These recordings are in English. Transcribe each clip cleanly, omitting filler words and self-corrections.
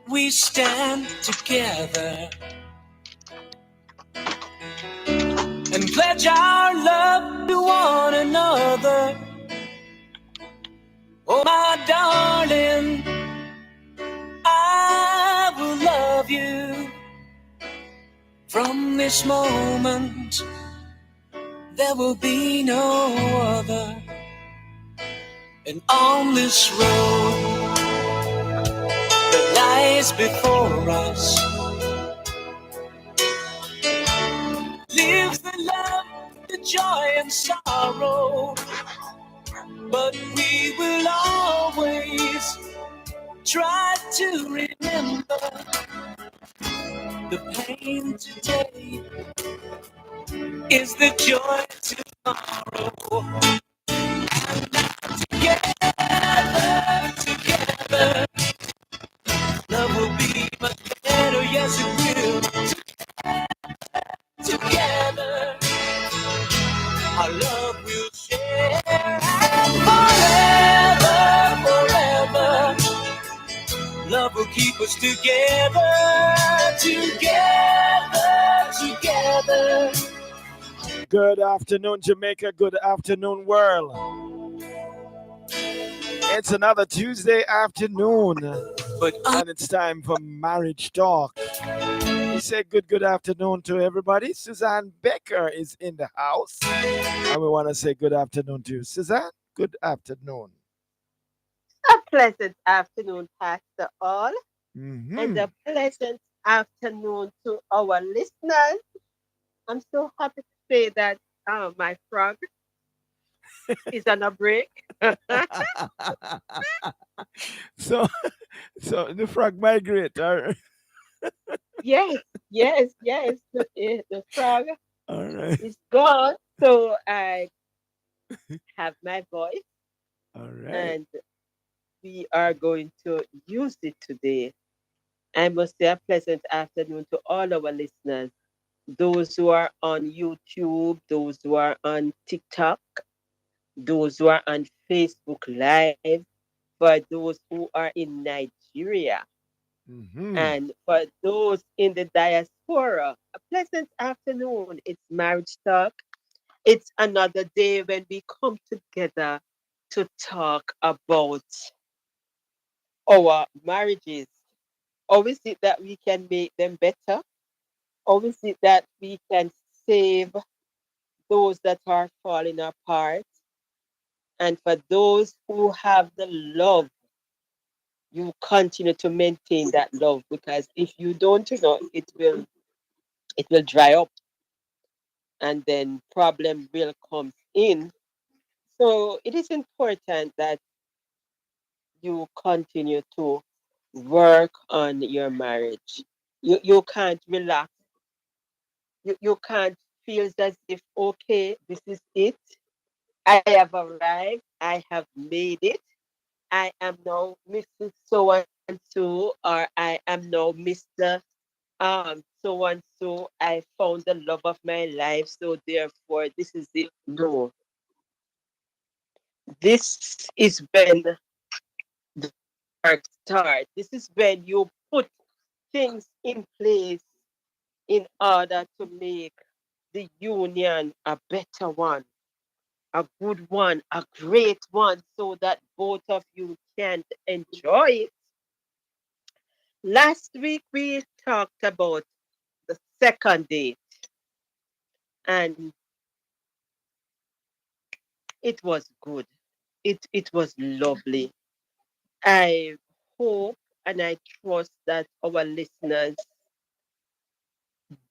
we stand together and pledge our love to one another. Oh, my darling, I will love you from this moment. There will be no other. And on this road that lies before us lives the love, the joy and sorrow. But we will always try to remember the pain today is the joy tomorrow. Together, together, love will be much better, yes it will. Together, our love will share. And forever, forever, love will keep us together, together, together. Good afternoon, Jamaica. Good afternoon, world. It's another Tuesday afternoon, and it's time for Marriage Talk. We say good afternoon to everybody. Suzanne Becker is in the house, and we want to say good afternoon to you. Suzanne, good afternoon. A pleasant afternoon, Pastor All, and a Mm-hmm. pleasant afternoon to our listeners. I'm so happy to say that my frog is on a break. so, so the frog migrator. Yes, yes. The frog All right, is gone, so I have my voice, all right. and we are going to use it today. I must say a pleasant afternoon to all our listeners, those who are on YouTube, those who are on TikTok, those who are on Facebook Live, for those who are in Nigeria, Mm-hmm. and for those in the diaspora. A pleasant afternoon. It's Marriage Talk. It's another day when we come together to talk about our marriages. How is it that we can make them better? How is it that we can save those that are falling apart? And for those who have the love, you continue to maintain that love, because if you don't, it will dry up, and then problem will come in. So it is important that you continue to work on your marriage. You can't relax. You can't feel as if, okay, this is it. I have arrived. I have made it. I am now Mrs. So and so, or I am now Mr. So and so. I found the love of my life, so therefore this is it. No, this is when the work starts. This is when you put things in place in order to make the union a better one, a good one, a great one, so that both of you can enjoy it. Last week we talked about the second date, and it was good. It was lovely. I hope and I trust that our listeners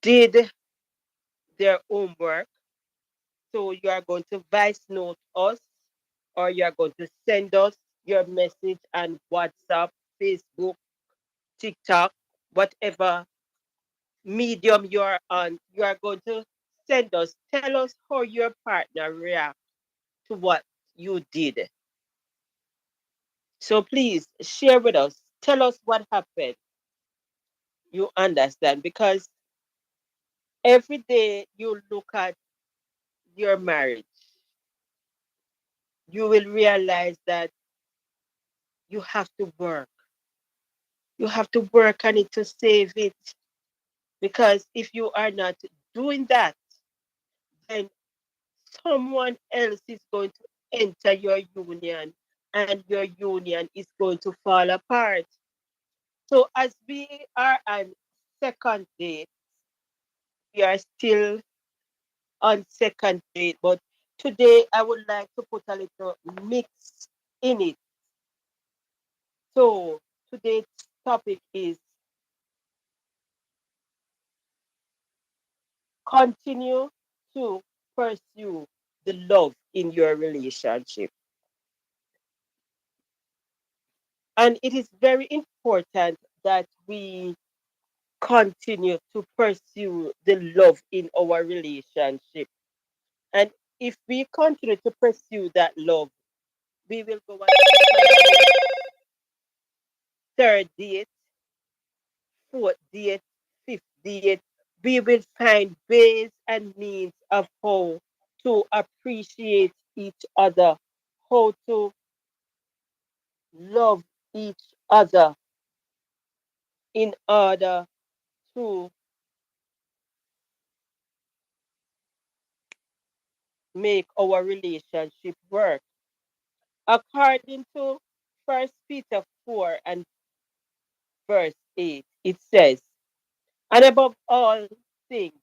did their homework. So you are going to voice note us, or you are going to send us your message on WhatsApp, Facebook, TikTok, whatever medium you're on. You are going to send us, tell us how your partner react to what you did. So please share with us. Tell us what happened. You understand? Because every day you look at your marriage, you will realize that you have to work. You have to work on it to save it. Because if you are not doing that, then someone else is going to enter your union and your union is going to fall apart. So as we are on second date, we are still on second date, but today I would like to put a little mix in it. So today's topic is continue to pursue the love in your relationship. And it is very important that we continue to pursue the love in our relationship. And if we continue to pursue that love, we will go on second date, third date, fourth date, fifth date. We will find ways and means of how to appreciate each other, how to love each other in order to make our relationship work. According to First Peter 4 and verse 8, it says, and above all things,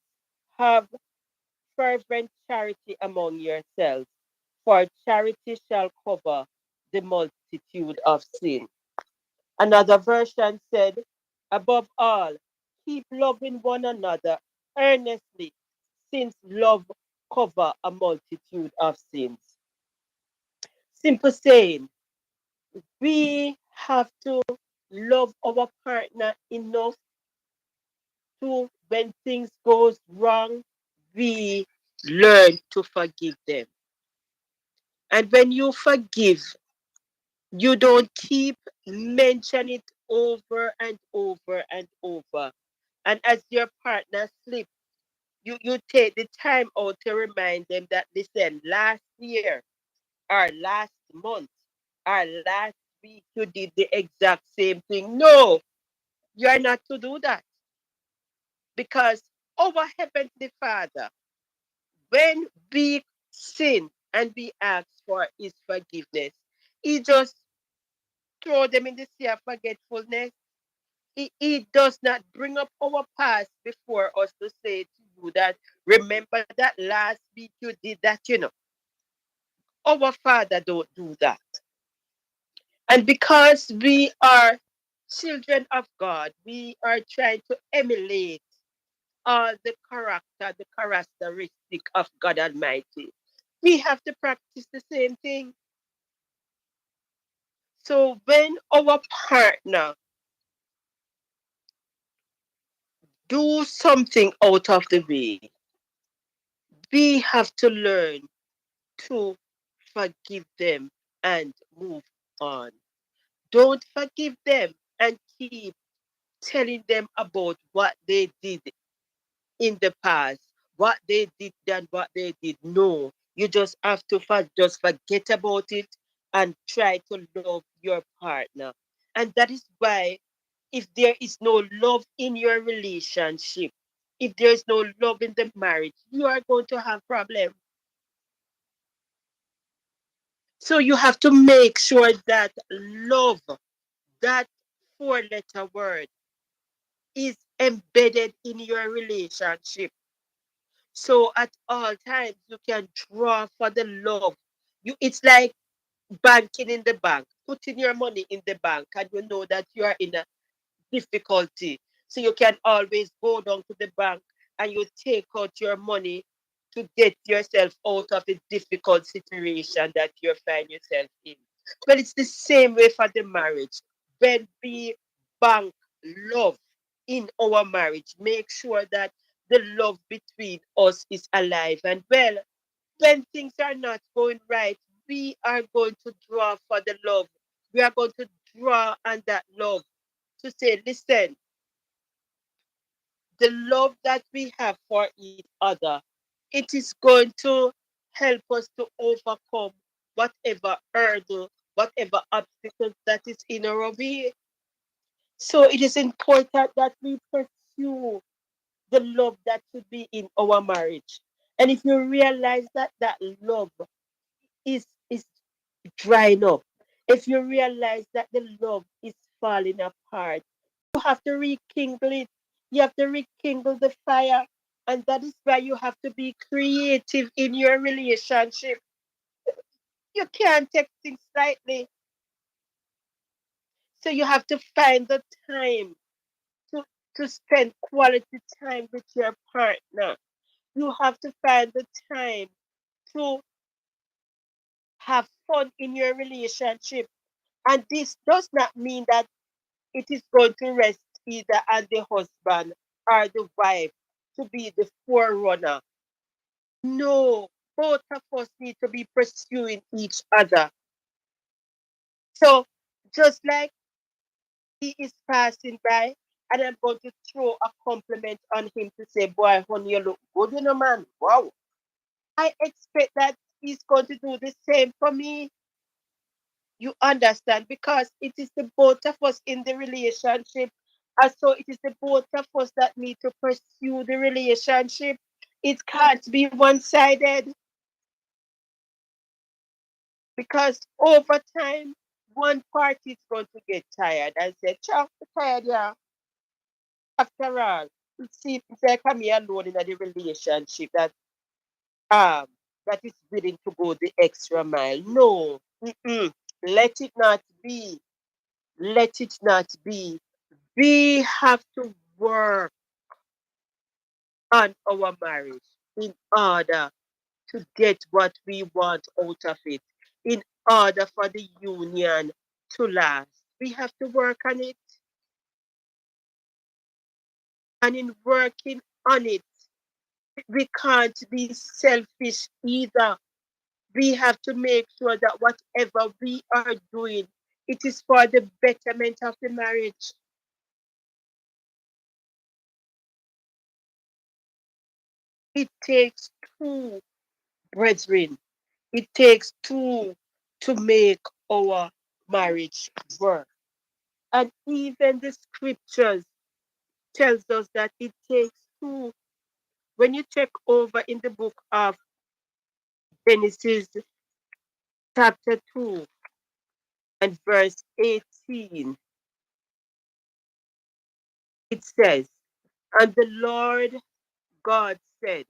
have fervent charity among yourselves, for charity shall cover the multitude of sin. Another version said, above all, keep loving one another earnestly, since love cover a multitude of sins. Simple saying, we have to love our partner enough to, when things goes wrong, we learn to forgive them. And when you forgive, you don't keep mentioning it over and over and over. And as your partner sleeps, you take the time out to remind them that, listen, last year or last month or last week you did the exact same thing. No, you are not to do that, because our Heavenly Father, when we sin and we ask for His forgiveness, He just throw them in the sea of forgetfulness. He does not bring up our past before us to say to you that, remember that last week you did that. Our Father don't do that. And because we are children of God, we are trying to emulate all the character, the characteristic of God Almighty. We have to practice the same thing. So when our partner do something out of the way, we have to learn to forgive them and move on. Don't forgive them and keep telling them about what they did in the past, what they did and what they did. No, you just have to just forget about it and try to love your partner. And that is why, if there is no love in your relationship, if there is no love in the marriage, you are going to have problems. So you have to make sure that love, that four-letter word, is embedded in your relationship. So at all times you can draw for the love. It's like banking in the bank, putting your money in the bank, and you know that you are in a difficulty. So you can always go down to the bank and you take out your money to get yourself out of a difficult situation that you find yourself in. Well, it's the same way for the marriage. When we bank love in our marriage, make sure that the love between us is alive and well. When things are not going right, we are going to draw for the love. We are going to draw on that love to say, listen, the love that we have for each other, it is going to help us to overcome whatever hurdle, whatever obstacles that is in our way. So it is important that we pursue the love that should be in our marriage. And if you realize that that love is drying up, if you realize that the love is falling apart, you have to rekindle it. You have to rekindle the fire. And that is why you have to be creative in your relationship. You can't take things lightly. So you have to find the time to, to spend quality time with your partner. You have to find the time to have fun in your relationship. And this does not mean that it is going to rest either on the husband or the wife to be the forerunner. No, both of us need to be pursuing each other. So just like he is passing by, and I'm going to throw a compliment on him to say, boy, honey, you look good, you know, man. Wow. I expect that he's going to do the same for me. You understand? Because it is the both of us in the relationship. And so it is the both of us that need to pursue the relationship. It can't be one sided because over time, one party is going to get tired and say, Chuck, tired, yeah. After all, it seems like I'm here alone in the relationship um that is willing to go the extra mile. No, mm-mm. Let it not be. Let it not be. We have to work on our marriage in order to get what we want out of it, in order for the union to last. We have to work on it, and in working on it, we can't be selfish either. We have to make sure that whatever we are doing, it is for the betterment of the marriage. It takes two, brethren. It takes two to make our marriage work. And even the scriptures tells us that it takes two. When you check over in the book of Genesis chapter 2 and verse 18, it says, and the Lord God said,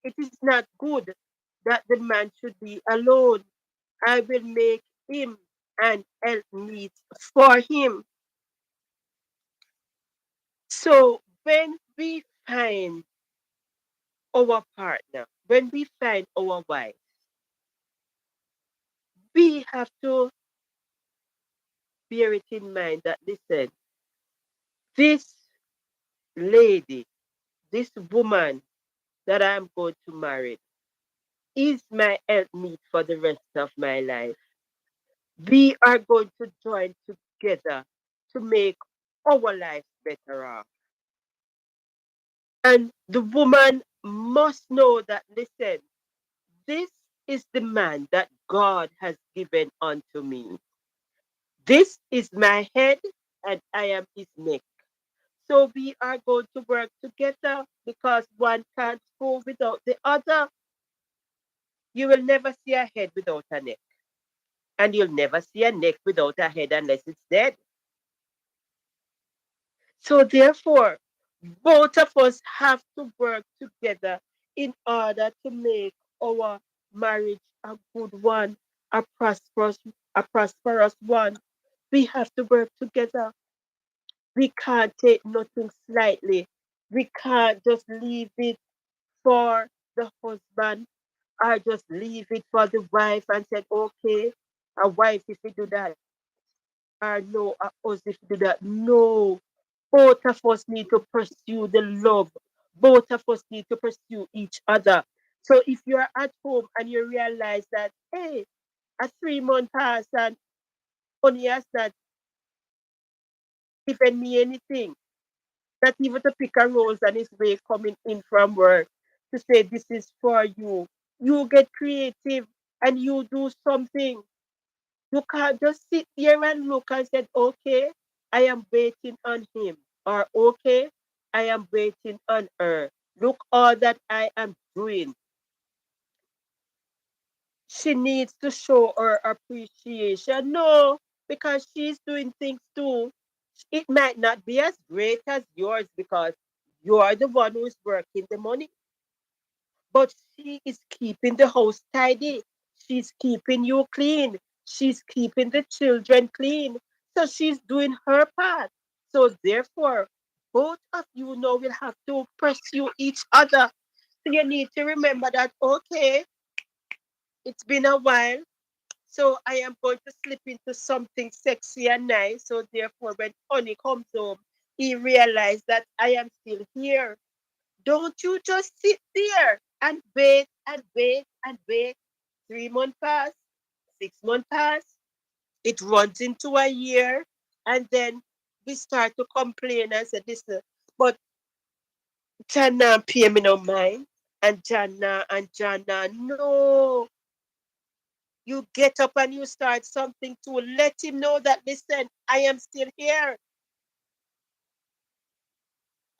it is not good that the man should be alone. I will make him an helpmeet for him. So when we find our partner, when we find our wife, we have to bear it in mind that listen, this lady, this woman that I'm going to marry is my helpmeet for the rest of my life. We are going to join together to make our life better off. And the woman must know that, listen, this is the man that God has given unto me. This is my head and I am his neck. So we are going to work together because one can't go without the other. You will never see a head without a neck. And you'll never see a neck without a head unless it's dead. So therefore, both of us have to work together in order to make our marriage a good one, a prosperous, a prosperous one. We have to work together. We can't take nothing slightly. We can't just leave it for the husband or just leave it for the wife and said, okay, a wife if you do that, or no, a husband if you do that. No, both of us need to pursue the love. Both of us need to pursue each other. So if you're at home and you realize that, hey, a 3 month pass and honey has not given me anything, not even to pick a rose on his way coming in from work to say this is for you. You get creative and you do something. You can't just sit there and look and say, okay. I am waiting on him. Or okay, I am waiting on her. Look all that I am doing. She needs to show her appreciation. No, because she's doing things too. It might not be as great as yours because you're the one who is working the money, but she is keeping the house tidy. She's keeping you clean. She's keeping the children clean. So she's doing her part. So therefore, both of you now will have to pursue each other. So you need to remember that, okay, it's been a while. So I am going to slip into something sexy and nice. So therefore, when Honey comes home, he realized that I am still here. Don't you just sit there and wait and wait and wait. 3 months pass, 6 months pass, it runs into a year, and then we start to complain and say, listen, but Jana pay me no mind. And Jana, no. You get up and you start something to let him know that, listen, I am still here.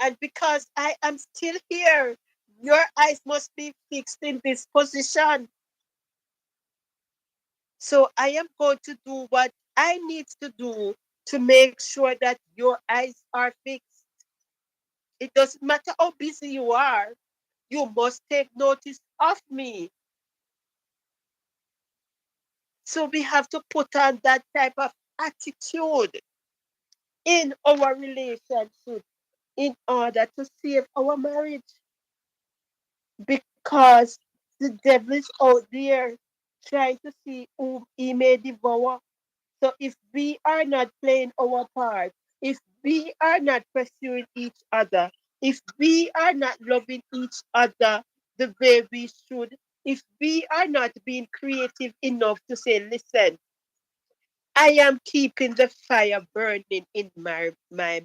And because I am still here, your eyes must be fixed in this position. So I am going to do what I need to do to make sure that your eyes are fixed. It doesn't matter how busy you are, you must take notice of me. So we have to put on that type of attitude in our relationship in order to save our marriage, because the devil is out there trying to see whom he may devour. So if we are not playing our part, if we are not pursuing each other, if we are not loving each other the way we should, if we are not being creative enough to say, listen, I am keeping the fire burning in my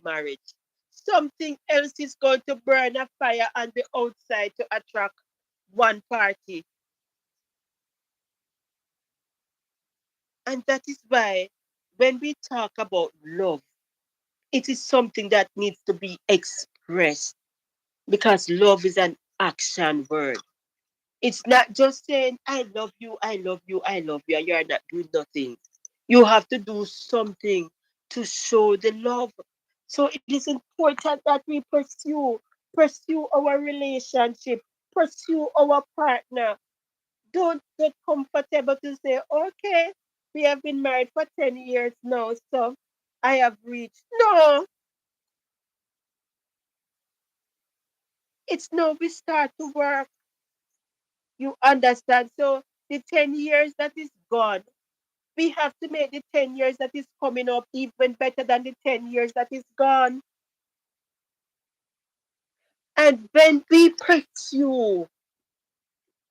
marriage. Something else is going to burn a fire on the outside to attract one party. And that is why when we talk about love, it is something that needs to be expressed, because love is an action word. It's not just saying, I love you, I love you, I love you, and you're not doing nothing. You have to do something to show the love. So it is important that we pursue our relationship, pursue our partner. Don't get comfortable to say, okay, we have been married for 10 years now, so I have reached. No, it's now we start to work. You understand? So the 10 years that is gone, we have to make the 10 years that is coming up even better than the 10 years that is gone. And when we pursue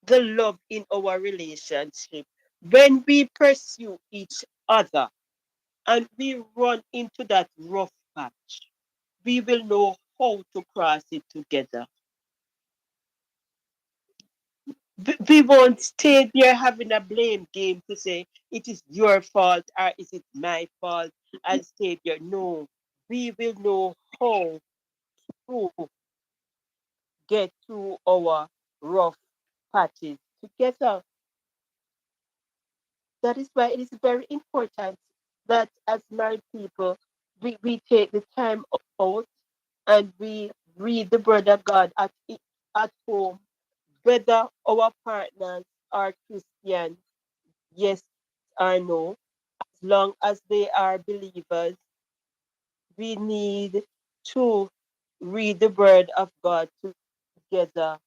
the love in our relationship, when we pursue each other and we run into that rough patch, we will know how to cross it together. We won't stay there having a blame game to say it is your fault or is it my fault and stay there. No, we will know how to get through our rough patches together. That is why it is very important that as married people, we take the time out and we read the Word of God at home, whether our partners are Christian, yes or no, as long as they are believers, we need to read the Word of God together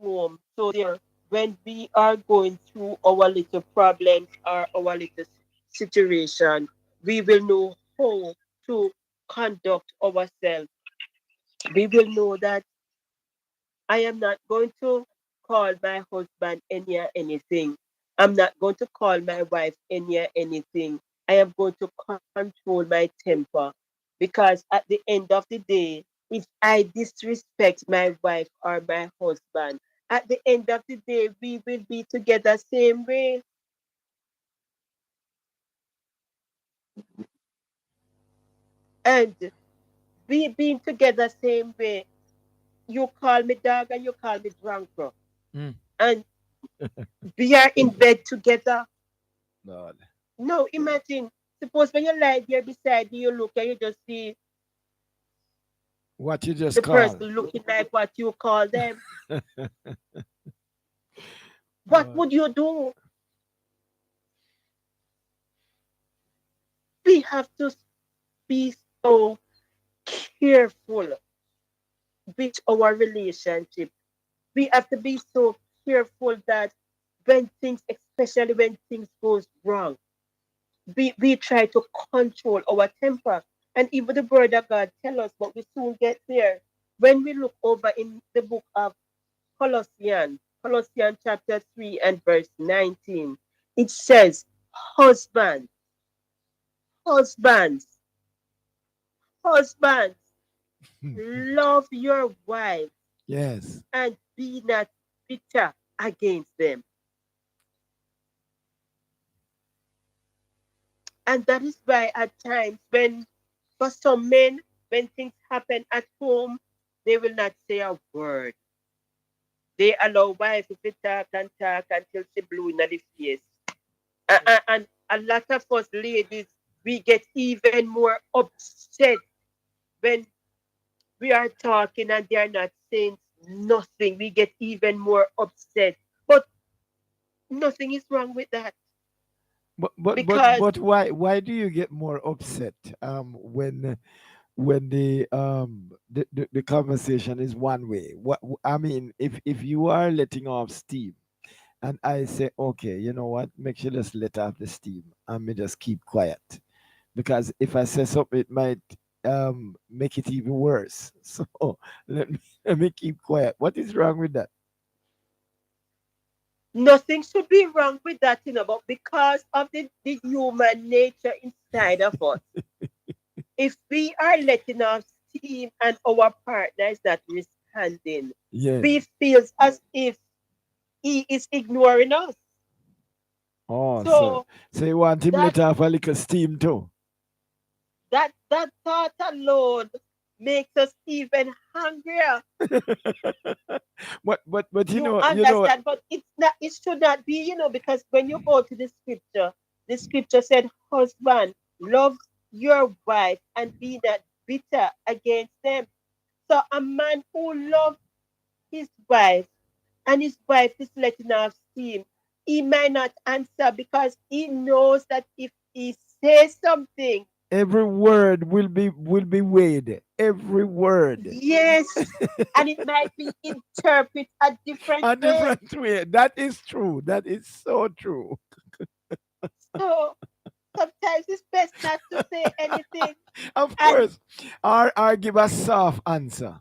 home. So there, when we are going through our little problems or our little situation, we will know how to conduct ourselves. We will know that I am not going to call my husband any or anything. I'm not going to call my wife any or anything. I am going to control my temper, because at the end of the day, if I disrespect my wife or my husband, at the end of the day, we will be together same way. And we being together same way. You call me dog and you call me drunk, bro. Mm. And we are in bed together. Lord. No, imagine. Suppose when you lie there beside you, you look and you just see What you just the call? person looking like what you call them. What Lord. would you do? We have to be so careful with our relationship. We have to be so careful that when things, especially when things goes wrong, we try to control our temper. And even the word of God tell us, but we soon get there. When we look over in the book of Colossians chapter 3 and verse 19, it says, husbands, husbands, husbands, love your wives Yes. and be not bitter against them. And that is why at times when for some men, when things happen at home, they will not say a word. They allow wife to talk and talk until she blue in the face. And a lot of us ladies, we get even more upset when we are talking and they are not saying nothing. We get even more upset. But nothing is wrong with that because But why do you get more upset when the conversation is one way? What I mean, if you are letting off steam and I say, okay, you know what, make sure just let off the steam and me just keep quiet. Because if I say something it might make it even worse. So let me keep quiet. What is wrong with that? nothing should be wrong with that, but because of the human nature inside of us, if we are letting off steam and our partner is not responding, Yes. we feel as if he is ignoring us. Oh, So so you want him that let off a little steam too? that thought alone makes us even hungrier. But You you know understand? But it's not. It should not be, because when you go to the scripture said, "Husband, love your wife and be not bitter against them." So a man who loves his wife and his wife is letting off steam, he might not answer because he knows that if he says something, every word will be weighed. Every word. yes, and it might be interpreted a different A way. different way. That is true. That is so true. So sometimes it's best not to say anything. Of And course. Or give a soft answer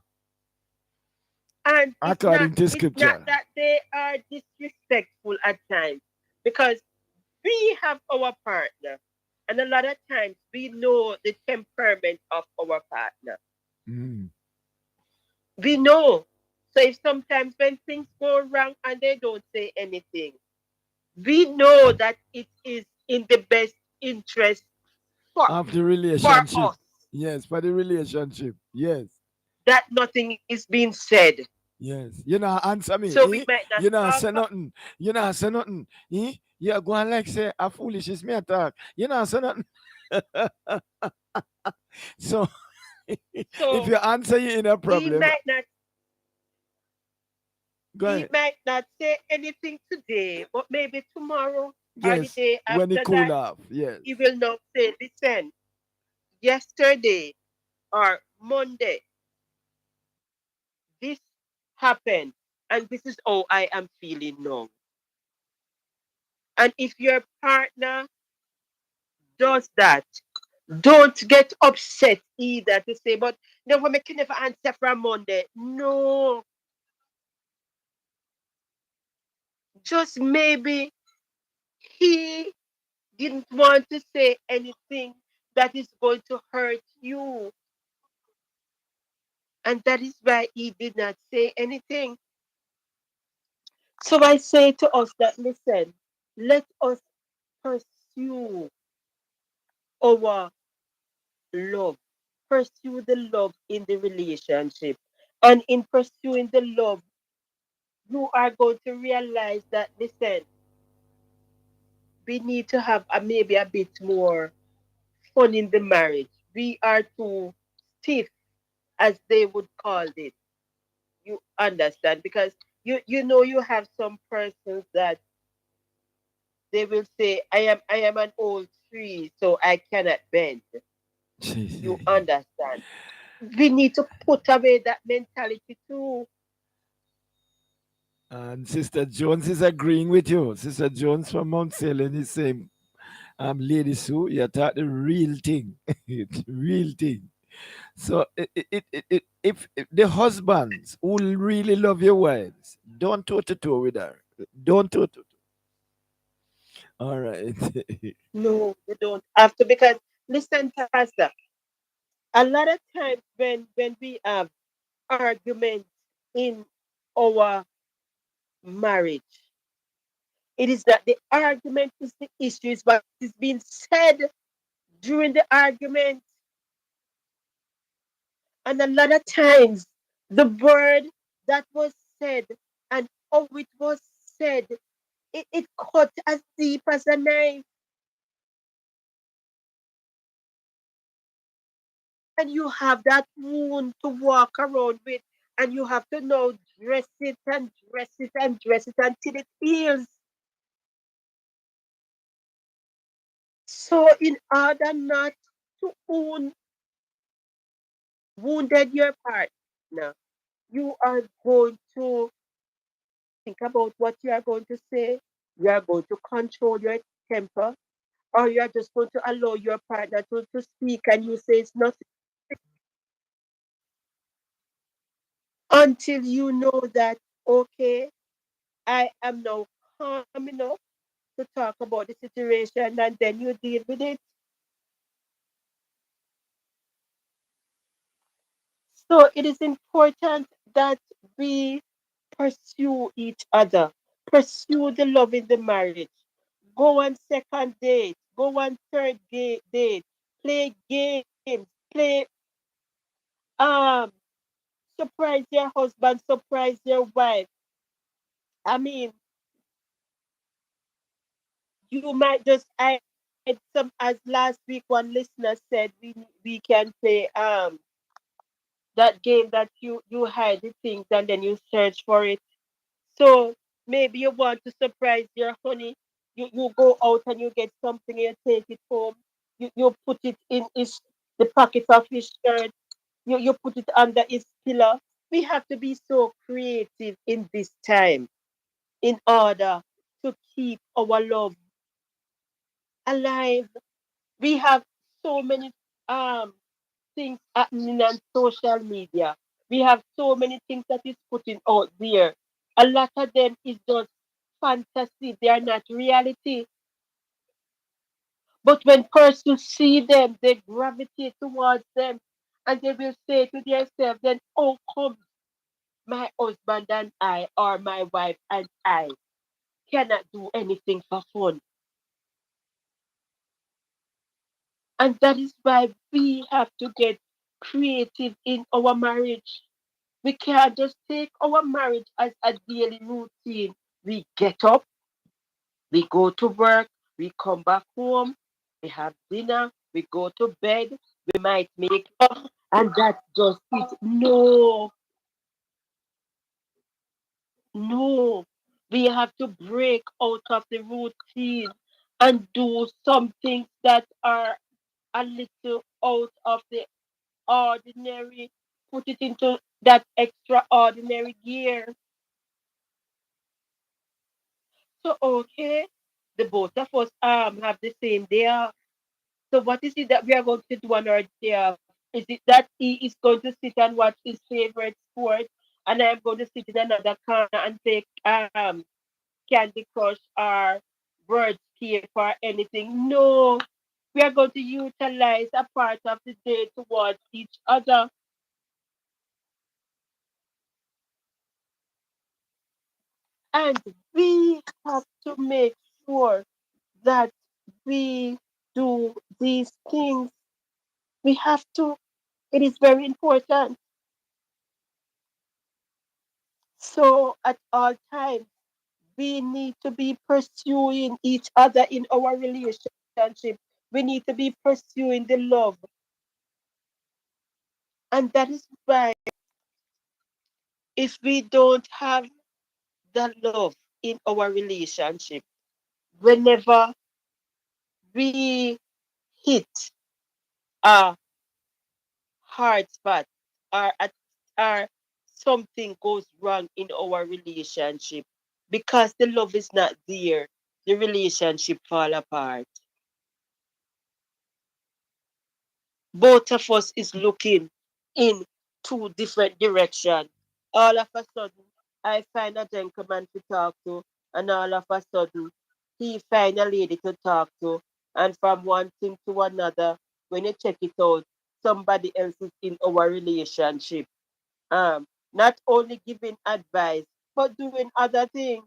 and according to it's not scripture. that they are disrespectful at times because we have our partner, and a lot of times we know the temperament of our partner. Mm. We know. So if sometimes when things go wrong and they don't say anything, we know that it is in the best interest for Of the for relationship. us Yes, for the relationship. Yes. that nothing is being said. Yes. You know, answer me. So we Eh? might not You know, talk. say nothing. You know, say nothing. Eh? You go on like say a foolish is me attack. You know, say nothing. So if So you answer you in a he problem, might not go he ahead. might not say anything today, but maybe tomorrow or the Yes. day When it after cool that, off. Yes. he will not say, listen, yesterday or Monday, this happened, and this is how I am feeling now. And if your partner does that, don't get upset either to say, but no, we can never answer for Monday. No, just maybe he didn't want to say anything that is going to hurt you. And that is why he did not say anything. So I say to us that, listen, let us pursue our love. Pursue the love in the relationship. And in pursuing the love, you are going to realize that, listen, we need to have maybe a bit more fun in the marriage. We are too stiff, as they would call it. You understand? Because you know you have some persons that they will say, I am an old tree, so I cannot bend. You understand? We need to put away that mentality too. And Sister Jones is agreeing with you. Sister Jones from Mount Salem is saying, Lady Sue, you taught the real thing. It's real thing. So if the husbands who really love your wives, don't toe to toe with her. Don't toe to toe. All right. No, you don't have to, because listen, Pastor, a lot of times when we have arguments in our marriage, it is that the argument is the issue, is what is being said during the argument. And a lot of times, the word that was said and how it was said, it cut as deep as a knife. And you have that wound to walk around with, and you have to now dress it and dress it and dress it until it heals. So, in order not to wounded your partner, you are going to think about what you are going to say. You are going to control your temper, or you are just going to allow your partner to speak and you say it's nothing until you know that, okay, I am now calm enough to talk about the situation, and then you deal with it. So it is important that we pursue each other, pursue the love in the marriage, go on second date, go on third date, play games, play um surprise your husband, surprise your wife. I mean, you might just add some, as last week one listener said, we can play that game that you hide the things and then you search for it. So maybe you want to surprise your honey. You go out and you get something, you take it home. You put it in the pocket of his shirt. You put it under his pillow. We have to be so creative in this time in order to keep our love alive. We have so many um things happening on social media. We have so many things that is putting out there. A lot of them is just fantasy. They are not reality. But when persons see them, they gravitate towards them, and they will say to themselves, then how come my husband and I, or my wife and I, cannot do anything for fun? And that is why we have to get creative in our marriage. We can't just take our marriage as a daily routine. We get up, we go to work, we come back home, we have dinner, we go to bed, we might make love, and that's just it. No, no. We have to break out of the routine and do some things that are a little out of the ordinary, put it into that extraordinary gear. So okay, the both of us have the same day off. So what is it that we are going to do on our day off? Is it that he is going to sit and watch his favorite sport, and I'm going to sit in another corner and take Candy Crush or Wordscape or anything? No, we are going to utilize a part of the day towards each other, and we have to make sure that we do these things. We have to. It is very important. So at all times, we need to be pursuing each other in our relationship. We need to be pursuing the love. And that is why if we don't have the love in our relationship, whenever we hit a hard spot or something goes wrong in our relationship, because the love is not there, the relationship fall apart. Both of us is looking in two different directions. All of a sudden, I find a gentleman to talk to, and all of a sudden, he find a lady to talk to, and from one thing to another, when you check it out, somebody else is in our relationship. Not only giving advice, but doing other things.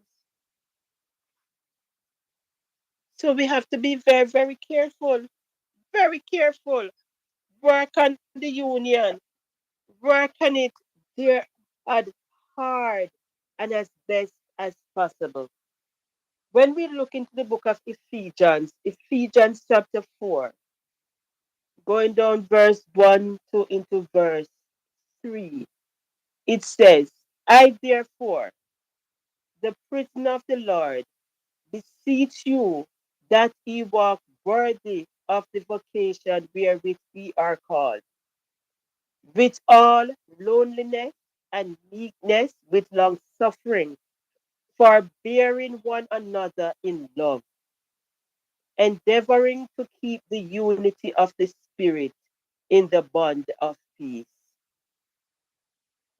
So we have to be very, very careful. Very careful. Work on the union. Work on it there as hard and as best as possible. When we look into the book of Ephesians, Ephesians chapter 4, going down verse 1 to into verse 3, it says, I therefore, the prisoner of the Lord, beseech you that ye walk worthy of the vocation wherewith we are called, with all loneliness and meekness, with long suffering, forbearing one another in love, endeavoring to keep the unity of the Spirit in the bond of peace.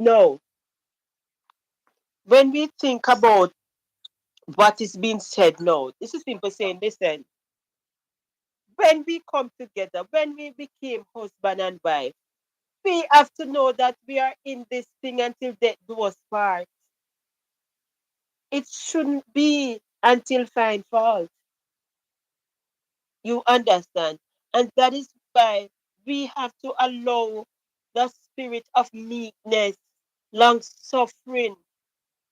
Now, when we think about what is being said now, this is people saying, listen, when we come together, when we became husband and wife, we have to know that we are in this thing until death do us part. It shouldn't be until fine fault. You understand? And that is why we have to allow the spirit of meekness, long suffering,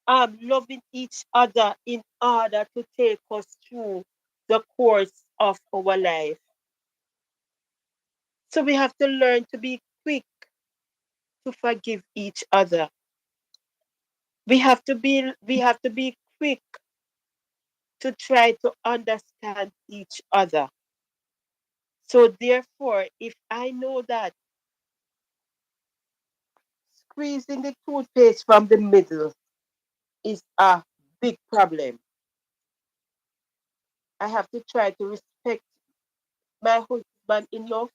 loving each other in order to take us through the course of our life. So we have to learn to be quick to forgive each other. We have to be quick to try to understand each other. So therefore, if I know that squeezing the toothpaste from the middle is a big problem, I have to try to respect my husband enough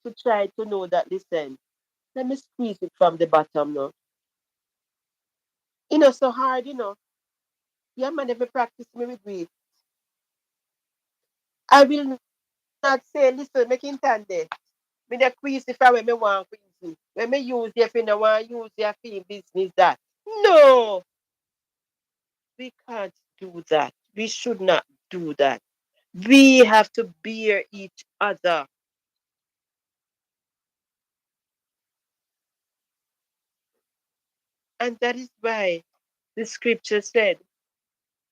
to try to know that, listen, let me squeeze it from the bottom now. So hard. Yeah, man, never practice me with it. I will not say, listen, make him stand there. Me the squeeze if I when me want squeeze it. When me use your fin, I want use your fin business that. No, we can't do that. We should not do that. We have to bear each other. And that is why the scripture said,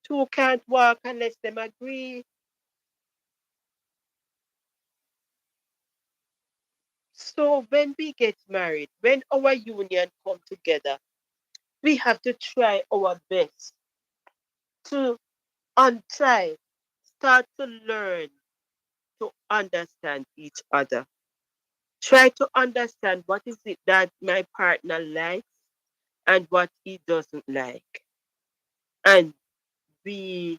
two can't walk unless them agree. So when we get married, when our union come together, we have to try our best to try, start to learn to understand each other. Try to understand what is it that my partner likes and what he doesn't like. And we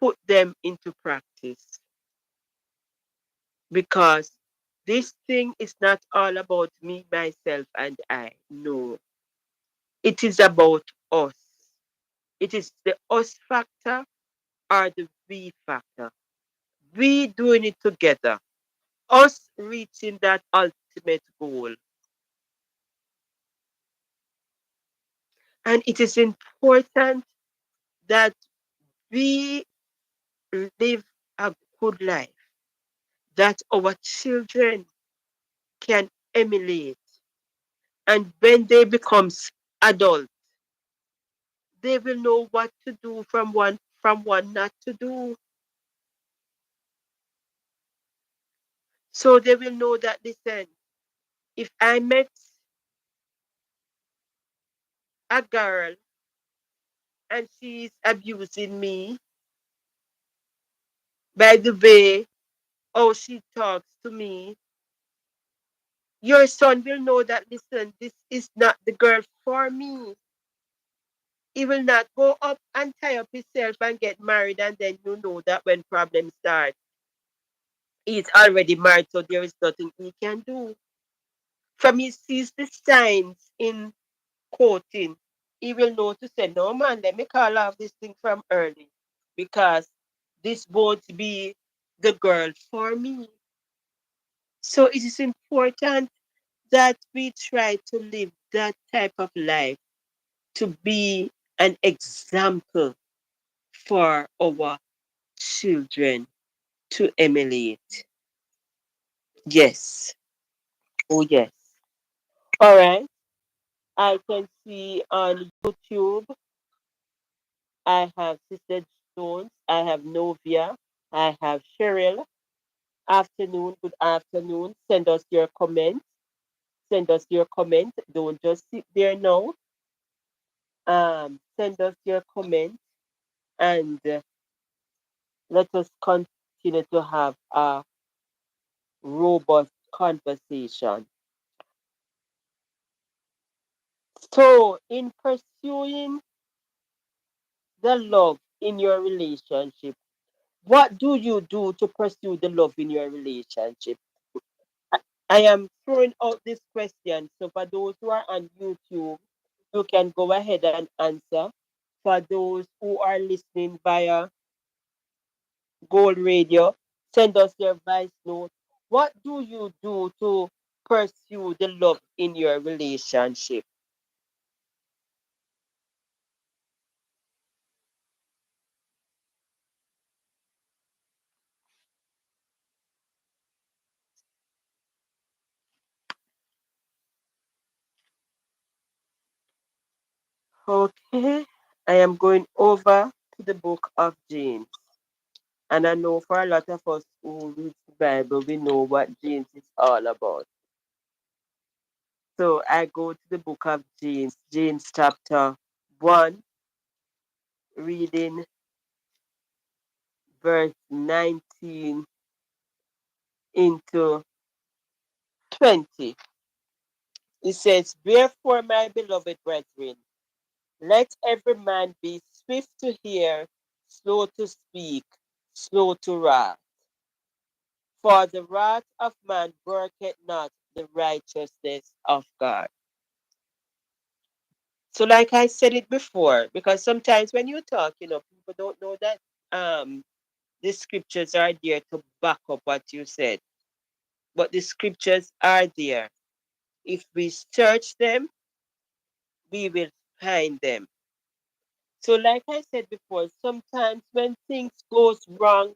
put them into practice, because this thing is not all about me, myself, and I. No, it is about us. It is the us factor or the we factor. We doing it together. Us reaching that ultimate goal. And it is important that we live a good life. that our children can emulate. And when they become adults, they will know what to do from one not to do. So they will know that, listen, if I met a girl and she's abusing me by the way how she talks to me, your son will know that, listen, this is not the girl for me. He will not go up and tie up himself and get married, and then you know that when problems start, he's already married, so there is nothing he can do. From he sees the signs in courting, he will know to say, no man, let me call off this thing from early because this won't be the girl for me. So it is important that we try to live that type of life to be an example for our children to emulate. Yes. Oh, yes. All right. I can see on YouTube, I have Sister Jones, I have Novia, I have Cheryl. Afternoon, good afternoon. Send us your comments. Send us your comment. Don't just sit there now. Send us your comment and let us continue to have a robust conversation. So, in pursuing the love in your relationship, what do you do to pursue the love in your relationship? I, I am throwing out this question. So, for those who are on YouTube, you can go ahead and answer. For those who are listening via Gold Radio, send us your voice note. What do you do to pursue the love in your relationship? Okay, I am going over to the book of James. And I know for a lot of us who read the Bible, we know what James is all about. So I go to the book of James, James chapter 1, reading verse 19 into 20. It says, "Wherefore, my beloved brethren, let every man be swift to hear, slow to speak, slow to wrath. For the wrath of man worketh not the righteousness of God." So, like I said it before, because sometimes when you talk, people don't know that the scriptures are there to back up what you said. But the scriptures are there. If we search them, we will find them. So, like I said before, sometimes when things goes wrong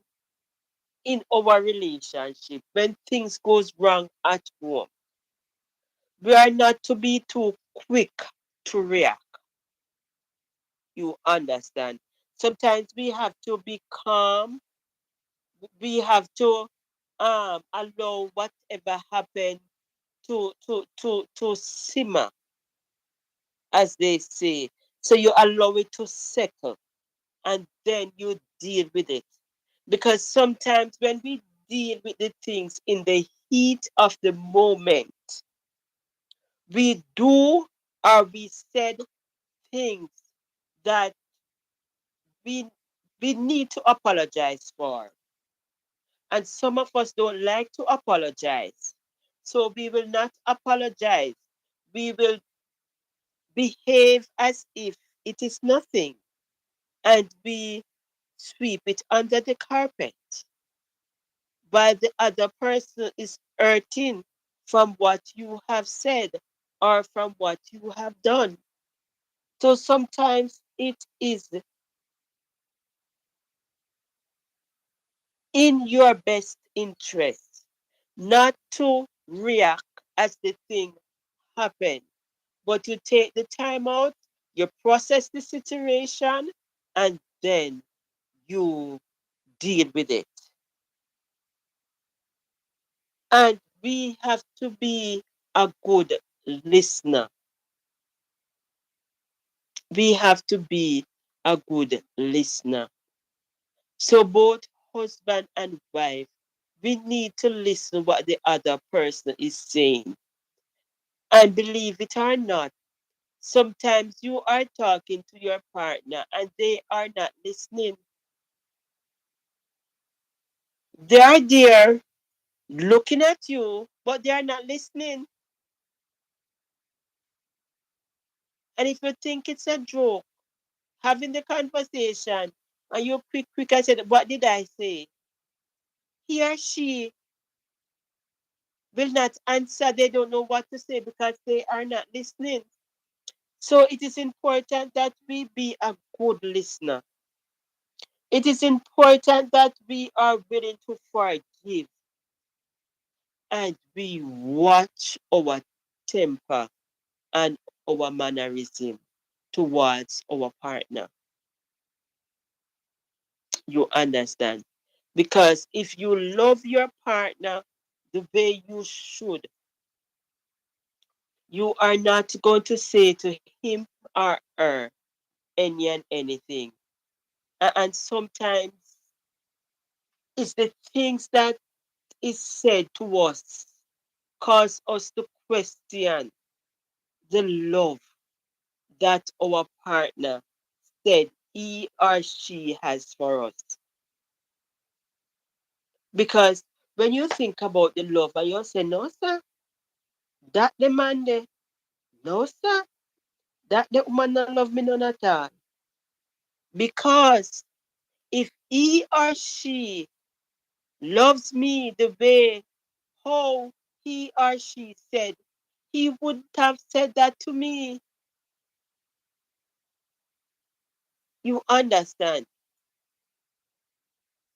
in our relationship, when things goes wrong at home, we are not to be too quick to react. You understand? Sometimes we have to be calm. We have to allow whatever happened to simmer, as they say. So you allow it to settle and then you deal with it. Because sometimes when we deal with the things in the heat of the moment, we do or we said things that we we need to apologize for. And some of us don't like to apologize. So we will not apologize. We will behave as if it is nothing and we sweep it under the carpet while the other person is hurting from what you have said or from what you have done. So sometimes it is in your best interest not to react as the thing happens, but you take the time out, you process the situation, and then you deal with it. And we have to be a good listener. We have to be a good listener. So both husband and wife, we need to listen what the other person is saying. And believe it or not, sometimes you are talking to your partner and they are not listening. They are there looking at you, but they are not listening. And if you think it's a joke, having the conversation, and you quick and said, "What did I say?" He or she will not answer. They don't know what to say because they are not listening. So it is important that we be a good listener. It is important that we are willing to forgive and we watch our temper and our mannerism towards our partner. You understand? Because if you love your partner the way you should, you are not going to say to him or her any and anything. And sometimes it's the things that is said to us cause us to question the love that our partner said he or she has for us. Because when you think about the love and you say, no, sir, that the man there, no, sir, that the woman not love me none at all. Because if he or she loves me the way how he or she said, he wouldn't have said that to me. You understand?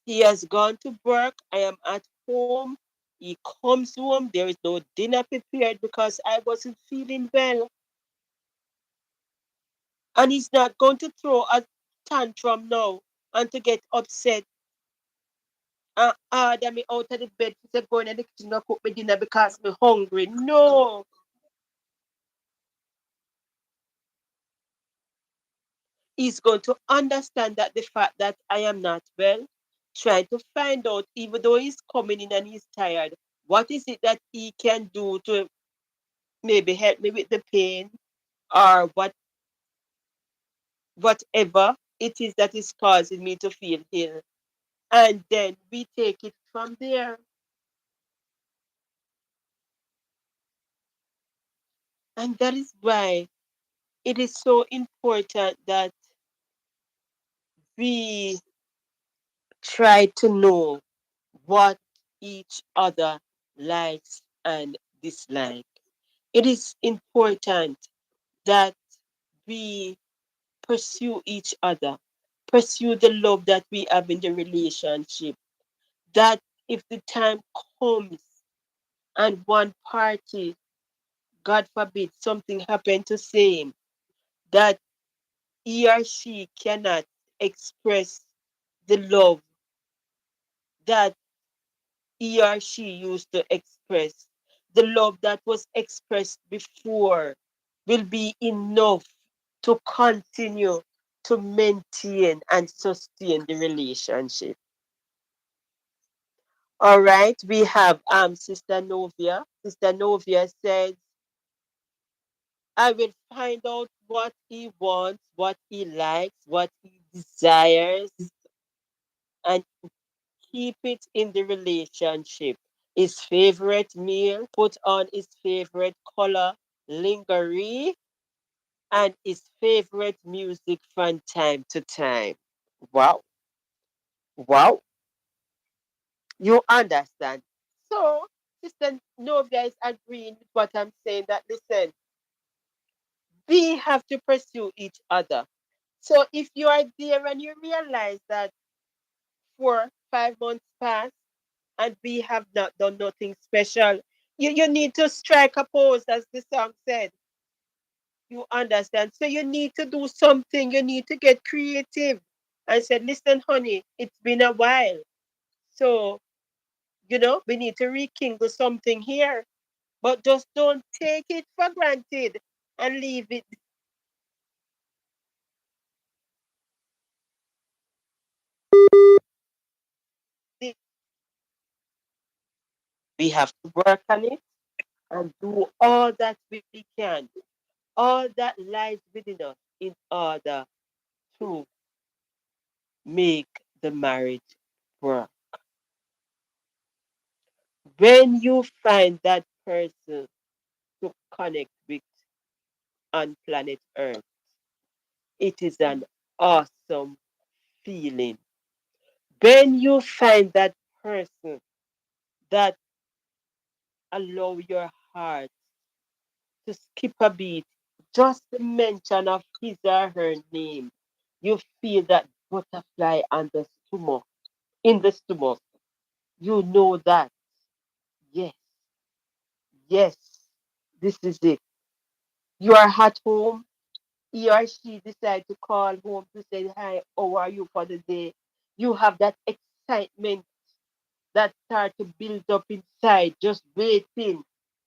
He has gone to work. I am at home. He comes home. There is no dinner prepared because I wasn't feeling well. And he's not going to throw a tantrum now and to get upset and order me out of the bed to say, go in the kitchen and cook me dinner because I'm hungry. No. He's going to understand that the fact that I am not well, trying to find out, even though he's coming in and he's tired, what is it that he can do to maybe help me with the pain or whatever it is that is causing me to feel ill. And then we take it from there. And that is why it is so important that we try to know what each other likes and dislike. It is important that we pursue each other, pursue the love that we have in the relationship. That if the time comes and one party, God forbid, something happened to same, that he or she cannot express the love that he or she used to express, the love that was expressed before will be enough to continue to maintain and sustain the relationship. All right, we have Sister Novia. Sister Novia says, I will find out what he wants, what he likes, what he desires, and keep it in the relationship. His favorite meal, put on his favorite color, lingerie, and his favorite music from time to time. Wow, wow, you understand. So, Sister Novia is agreeing with what I'm saying that listen, we have to pursue each other. So, if you are there and you realize that 4, 5 months pass and we have not done nothing special. You need to strike a pose, as the song said. You understand? So you need to do something. You need to get creative. I said, listen, honey, it's been a while. So, we need to rekindle something here. But just don't take it for granted and leave it. We have to work on it and do all that we can, all that lies within us in order to make the marriage work. When you find that person to connect with on planet Earth, it is an awesome feeling. When you find that person that allow your heart to skip a beat, just the mention of his or her name, you feel that butterfly on the stomach, in the stomach. You know that, yes, yes, this is it. You are at home, he or she decide to call home to say, hi, how are you for the day? You have that excitement that start to build up inside, just waiting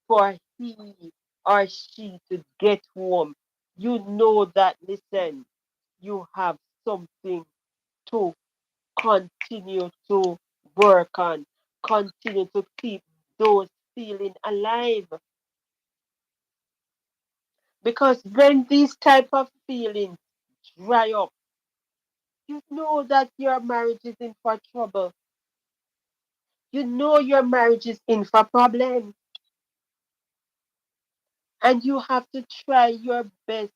for he or she to get home. You know that, listen, you have something to continue to work on, continue to keep those feelings alive. Because when these type of feelings dry up, you know that your marriage is in for trouble. You know your marriage is in for problems. And you have to try your best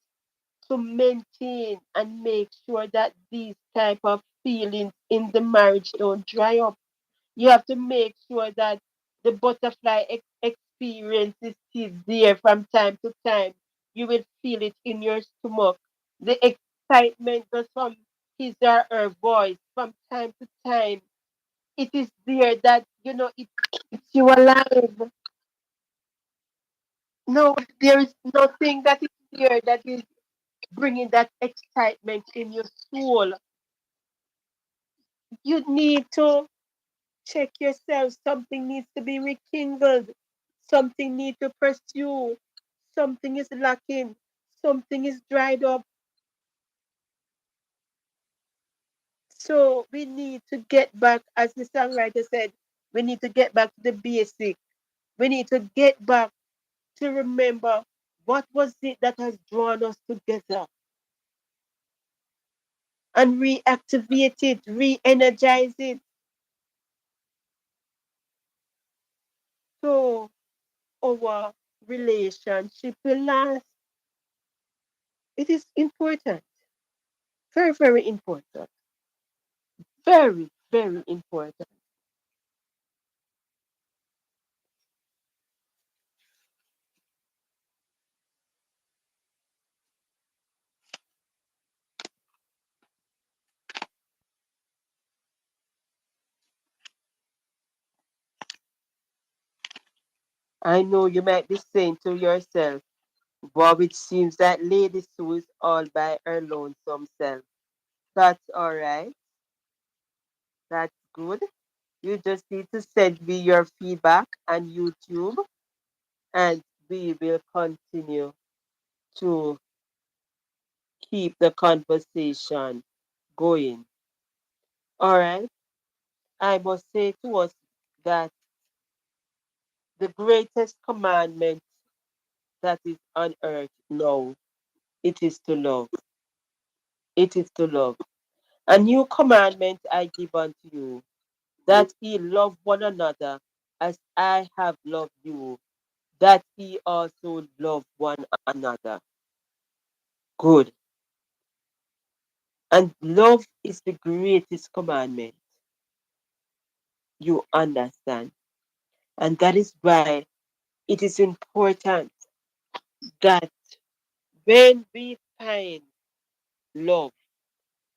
to maintain and make sure that these type of feelings in the marriage don't dry up. You have to make sure that the butterfly experience is still there from time to time. You will feel it in your stomach. The excitement goes from his or her voice from time to time. It is there that it keeps you alive. No, there is nothing that is there that is bringing that excitement in your soul. You need to check yourself. Something needs to be rekindled. Something needs to pursue. Something is lacking. Something is dried up. So we need to get back, as the songwriter said, we need to get back to the basic. We need to get back to remember what was it that has drawn us together and reactivate it, re-energize it. So our relationship will last. It is important. Very, very important. Very, very important. I know you might be saying to yourself, Bob, it seems that Lady Sue is all by her lonesome self. That's all right. That's good. You just need to send me your feedback on YouTube and we will continue to keep the conversation going. All right. I must say to us that the greatest commandment that is on earth now, it is to love. It is to love. A new commandment I give unto you, that ye love one another as I have loved you, that ye also love one another. Good. And love is the greatest commandment. You understand. And that is why it is important that when we find love,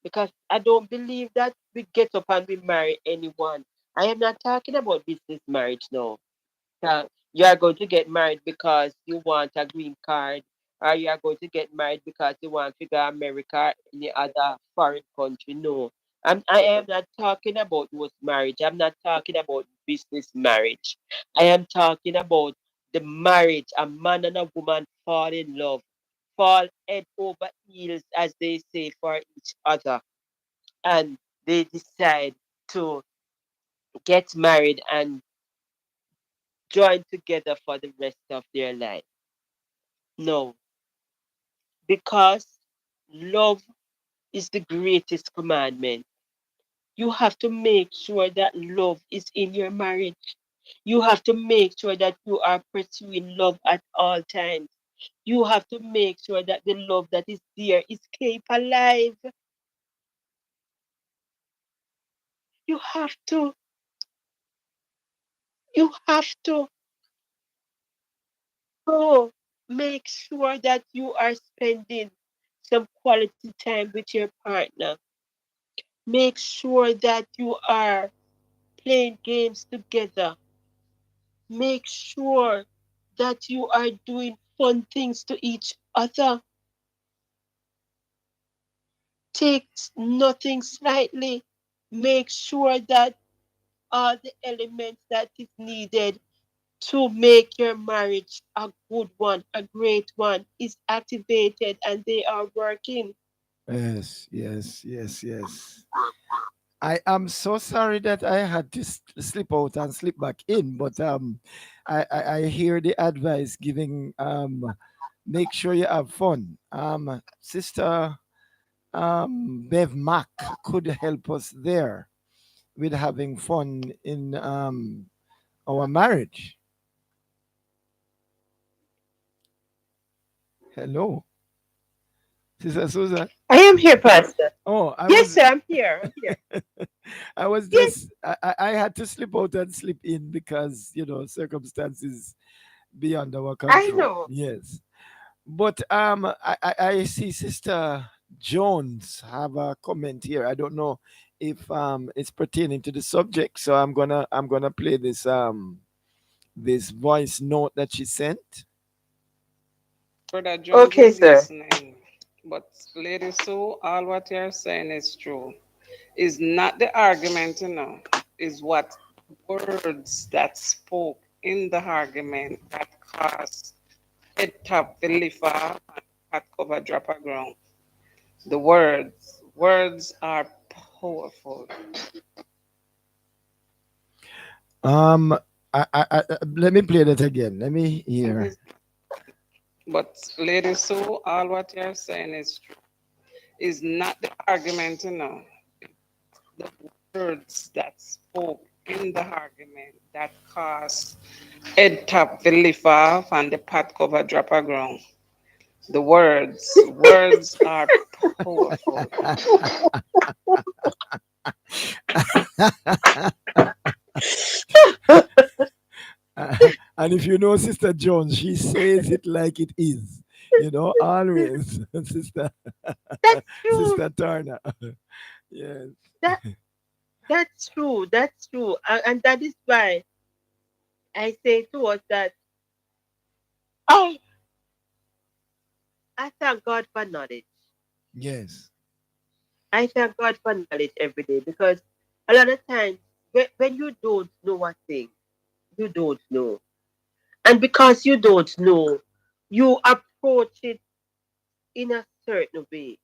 because I don't believe that we get up and we marry anyone. I am not talking about business marriage now. You are going to get married because you want a green card, or you are going to get married because you want to go to America or any other foreign country. No. I am not talking about those marriage. I'm not talking about business marriage. I am talking about the marriage. A man and a woman fall in love, fall head over heels, as they say, for each other. And they decide to get married and join together for the rest of their life. No, because love is the greatest commandment. You have to make sure that love is in your marriage. You have to make sure that you are pursuing love at all times. You have to make sure that the love that is there is kept alive. You have to, you have to. So make sure that you are spending some quality time with your partner. Make sure that you are playing games together. Make sure that you are doing fun things to each other. Take nothing slightly. Make sure that all the elements that is needed to make your marriage a good one, a great one, is activated and they are working. Yes, yes, yes, yes. I am so sorry that I had to slip out and slip back in, but I hear the advice giving make sure you have fun. Sister Bev Mac could help us there with having fun in our marriage. Hello, Sister Susan. I am here, Pastor. Oh, Yes, sir, I'm here. I'm here. I was Yes, just I had to slip out and slip in because circumstances beyond our I control. know. Yes, but I see Sister Jones have a comment here. I don't know if it's pertaining to the subject, so I'm gonna play this voice note that she sent. Brother Jones Okay, is sir. listening. But Lady Sue, all what you're saying is true. Is not the argument, is what words that spoke in the argument that caused head tap the liver and pat cover drop a ground. The words are powerful. Um, let me play that again. Let me And hear. is- But Lady Sue, all what you're saying is true. Is not the argument, the words that spoke in the argument that caused head tap the lift off and the pot cover drop a ground. The words are powerful. And if you know Sister Jones, she says it like it is. Always, That's true. Sister Turner. Yes. That that's true. That's true. And that is why I say to us that oh, I thank God for knowledge. Yes. I thank God for knowledge every day because a lot of times when you don't know a thing, you don't know. And because you don't know, you approach it in a certain way.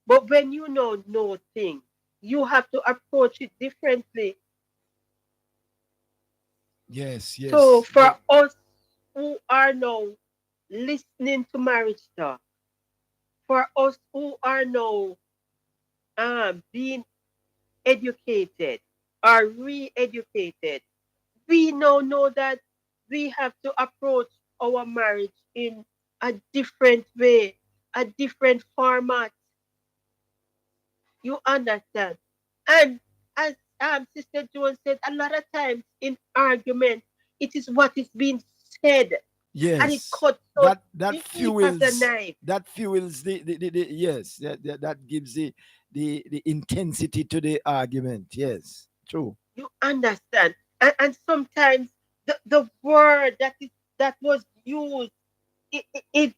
But when you know things, you have to approach it differently. Yes. So Yes. for us who are now listening to marriage talk, for us who are now being educated or re-educated, we now know that we have to approach our marriage in a different way, a different format. You understand? And as Sister Jones said, a lot of times in argument, it is what is being said, and it Yes. cuts so That deep as a fuels knife. the yes, that gives the intensity to the argument. Yes. True. You understand? And sometimes the word that was used, it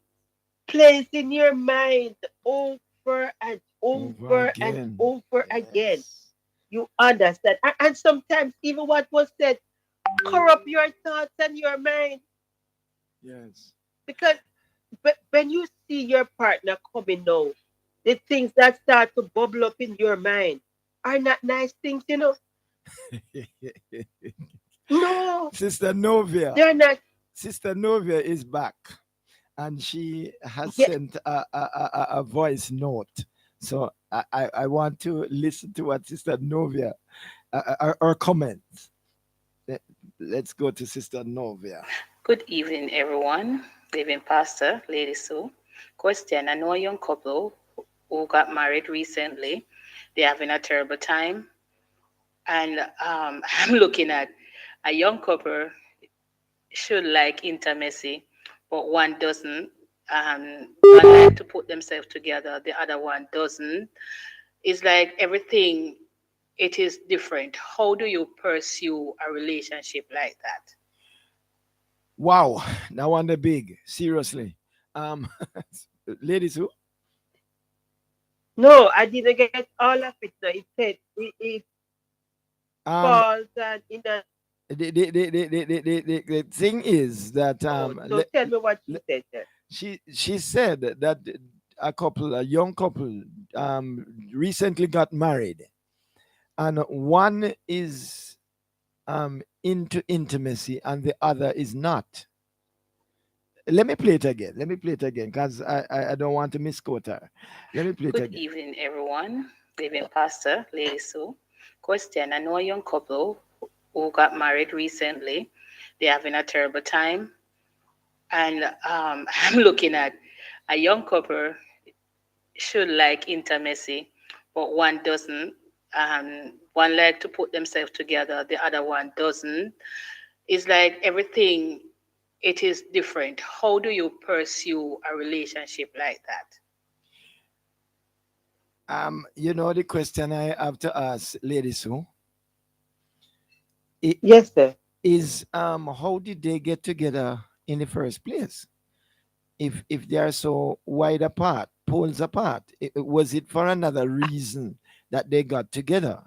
plays in your mind over and Over over and again. over again. Yes. You understand? And sometimes even what was said corrupt your thoughts and your mind. Yes. Because when you see your partner coming now, the things that start to bubble up in your mind are not nice things, you know. No, Sister Novia. they're not. Sister Novia is back, and she has Yeah, sent a voice note. So I want to listen to what Sister Novia, her comments. Let- Let's go to Sister Novia. Good evening, everyone. Living Pastor, Lady Sue. Question: I know a young couple who got married recently. They're having a terrible time, and I'm looking at a young couple should like intimacy, but one doesn't. One like to put themselves together, the other one doesn't. It's like everything. It is different. How do you pursue a relationship like that? Wow, that one the big. Seriously. Um, ladies who? no, I didn't get all of it. No, it said it Um, falls and in a the thing is that oh. So tell me what she said there. she said that a young couple recently got married, and one is into intimacy and the other is not. Let me play it again. Let me play it again because I don't want to misquote her. Let me play it Good again. evening, everyone. Living Pastor, Lady Sue. Question: I know a young couple who got married recently. They're having a terrible time, and I'm looking at a young couple should like intimacy, but one doesn't. One like to put themselves together, the other one doesn't. It's like everything. It is different. How do you pursue a relationship like that? The question I have to ask, ladies, who Yes, sir. is how did they get together in the first place? If they are so wide apart, poles apart, was it for another reason that they got together?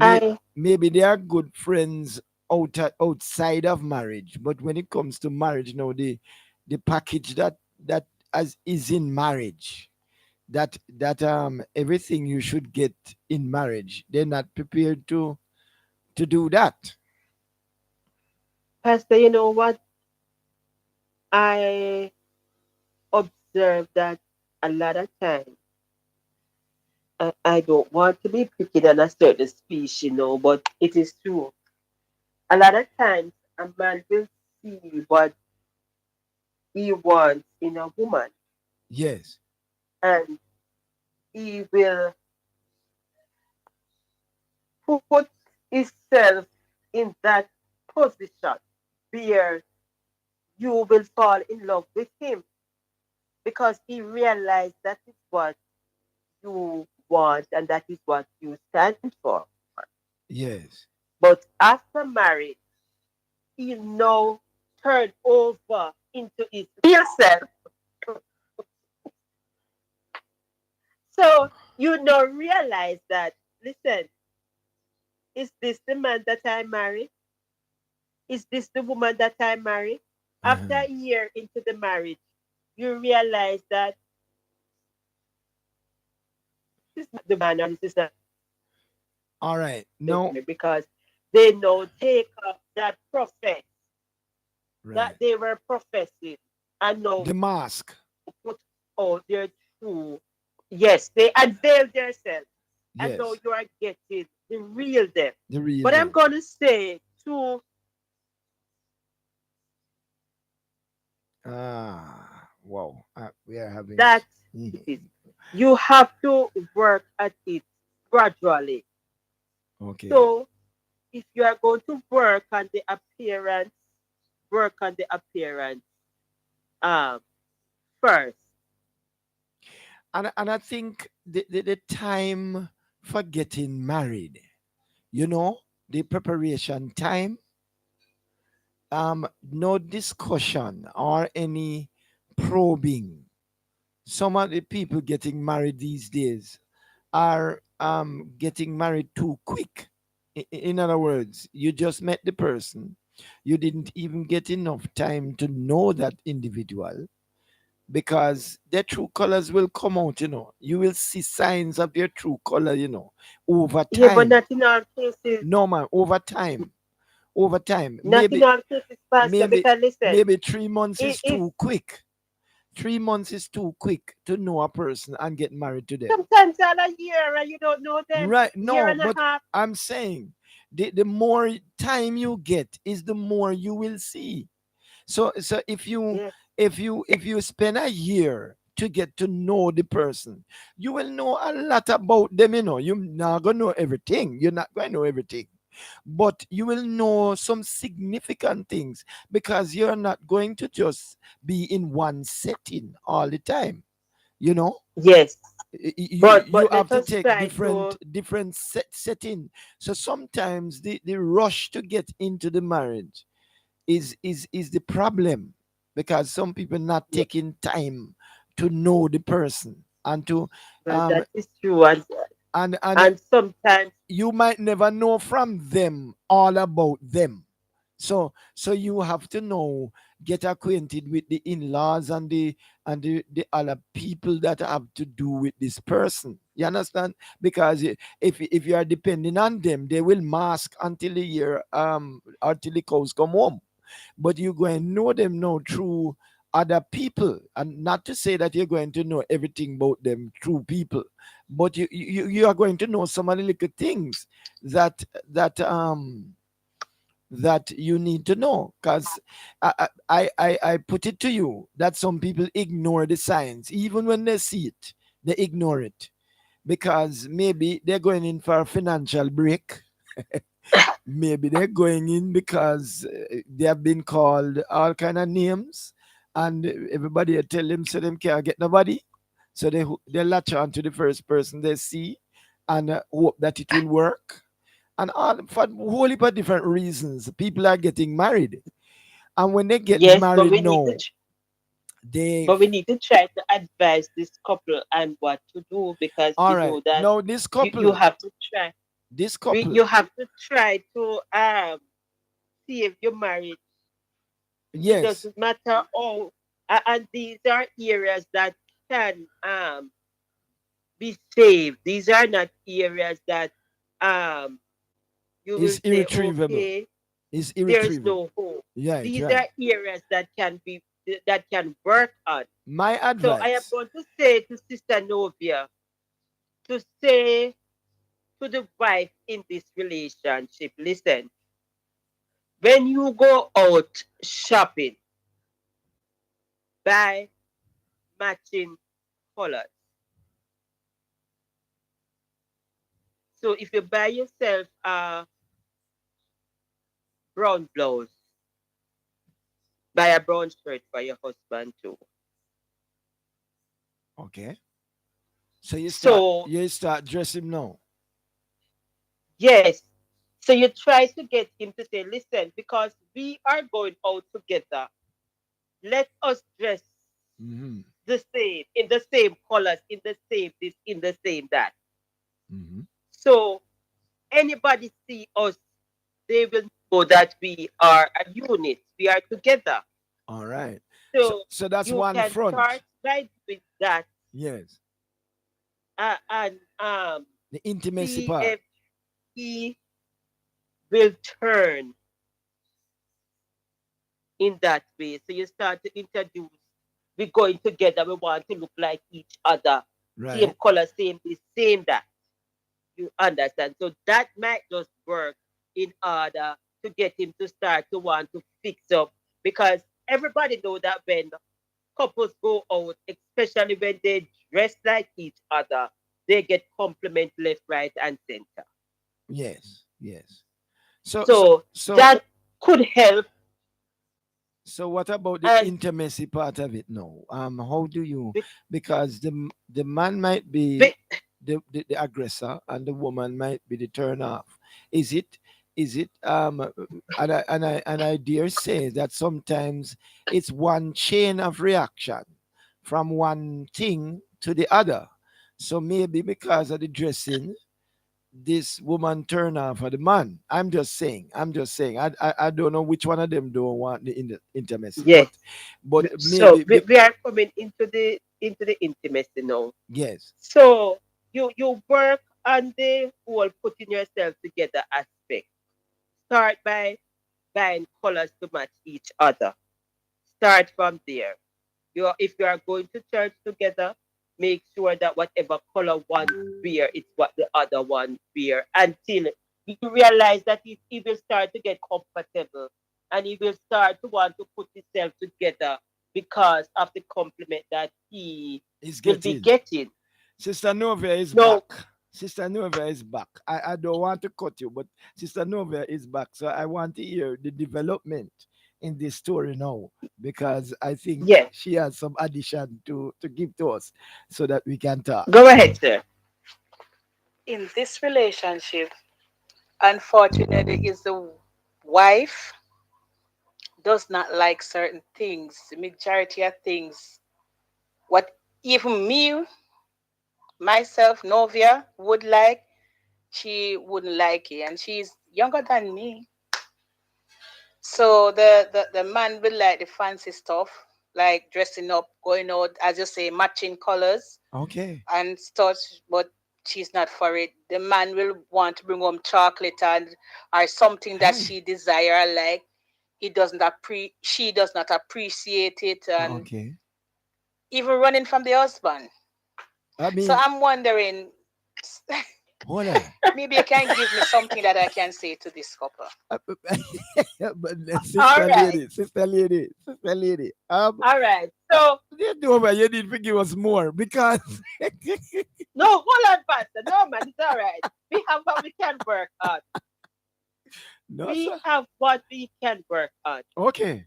I Maybe they are good friends outside of marriage, but when it comes to marriage, the package that as is in marriage, that everything you should get in marriage, they're not prepared to do that. Pastor, you know what? I observe that a lot of times I don't want to be picking on a certain species, but it is true. A lot of times a man will see what he wants in a woman Yes, and he will put himself in that position where you will fall in love with him because he realized that is what you want and that is what you stand for. yes. But after marriage, he now turned over into his real self. So you now realize that, listen, is this the man that I marry? Is this the woman that I marry? After Uh-huh. a year into the marriage, you realize that this is not the man or this is not All right. the No, woman because they now take up that profess that right. they were professing and now The mask. put out their true. Yes, they unveil themselves and now Yes. you are getting the real them. The real But I'm them. going to say to Wow. We are having. that it is. You have to work at it gradually. Okay. So if you are going to work on the appearance, work on the appearance um first. And I think the time for getting married, You know, the preparation time, no discussion or any probing. Some of the people getting married these days are getting married too quick. In other words, you just met the person, you didn't even get enough time to know that individual, because their true colors will come out. You will see signs of their true color, over Yeah, but time. not in all cases. No, man, over time, Not in all cases, Pastor, maybe because listen, maybe 3 months it is is too quick. 3 months is too quick to know a person and get married to them. sometimes all a year and you don't know them. Right? Year No, and a but half. I'm saying the more time you get is the more you will see. So Yes, if you spend a year to get to know the person, you will know a lot about them. You're not gonna know everything. You're not going to know everything, but you will know some significant things, because you're not going to just be in one setting all the time. You know, yes. you But have let to us take try to different setting. So sometimes the rush to get into the marriage is the problem, because some people not yeah, taking time to know the person, and to well, um that is true and and sometimes you might never know from them all about them. So you have to know, get acquainted with the in-laws and the other people that have to do with this person. You understand? Because if you are depending on them, they will mask until the year until the cows come home. But you're going to know them now through other people, and not to say that you're going to know everything about them through people, but you are going to know some of the little things that that you need to know, because I put it to you that some people ignore the signs. Even when they see it, they ignore it, because maybe they're going in for a financial break. Maybe they're going in because they have been called all kind of names, and everybody tell them so them can't get nobody. So they latch on to the first person they see, and hope that it will work. And all for a whole heap of different reasons, people are getting married. And when they get yes, but married we need to now, they but we need to try to advise this couple and what to do because all you right. know that Now this you couple, have to try this couple, you have to try to see if you're married. It yes, doesn't matter how and these are areas that can be saved. These are not areas that um you will is say, irretrievable. okay, Is there's irretrievable. no hope. Right, These right. are areas that can work on. My So I am advice. going to say to Sister Novia to say to the wife in this relationship, listen, when you go out shopping, buy matching colors. So if you buy yourself a brown blouse, buy a brown shirt for your husband too. Okay. So you start So you start dressing now. yes, so you try to get him to say, listen, because we are going out together, let us dress Mm-hmm. the same, in the same colors, in the same this, in the same that. Mm-hmm. So anybody see us, they will know that we are a unit, we are together. All right. So So so that's you one can start front. by doing that Yes. and The intimacy see part. if he will turn in that way. So you start to introduce, we're going together, we want to look like each other, same Right. color, same this, same that. You understand? So that might just work in order to get him to start to want to fix up because everybody know that when couples go out, especially when they dress like each other, they get compliment left, right, and center. Yes. Yes. So so So so that could help. so what about the And intimacy part of it now? How do you, be, because the man might be be, the aggressor and the woman might be the turn off. Is it? Is it? And I dare say that sometimes it's one chain of reaction from one thing to the other. So maybe because of the dressing, this woman turn off for the man. I'm just saying. I'm just saying. I don't know which one of them don't want the intimacy, Yes. but So maybe we are coming into the intimacy now. yes. So you work on the whole putting yourself together aspect. Start by buying colors to match each other. Start from there. If you are going to church together, make sure that whatever color one wear, it's what the other one wear until you realize that he will start to get comfortable and he will start to want to put himself together because of the compliment that he He's will be getting. getting. Sister Novia is No, back. Sister Novia is back. I don't want to cut you, but Sister Novia is back. So I want to hear the development in this story now because I think yes. she has some addition to give to us so that we can talk. Go ahead, sir. In this relationship, unfortunately, is the wife does not like certain things. The majority of things, what even me, myself, Novia would like, she wouldn't like it, and she's younger than me. So the man will like the fancy stuff, like dressing up, going out, as you say, matching colors Okay. and stuff, but she's not for it. The man will want to bring home chocolate and or something that Hi. she desire, like she does not appreciate it, and Okay. even running from the husband. I So mean, I'm wondering, hold on. maybe you can give me something that I can say to this couple. But All sister right. lady, sister lady, sister lady. All right. So You know, man, you need to give us more because no, hold on, Pastor. No, man, it's all right. We have what we can work on. no, We sir. have what we can work on. Okay.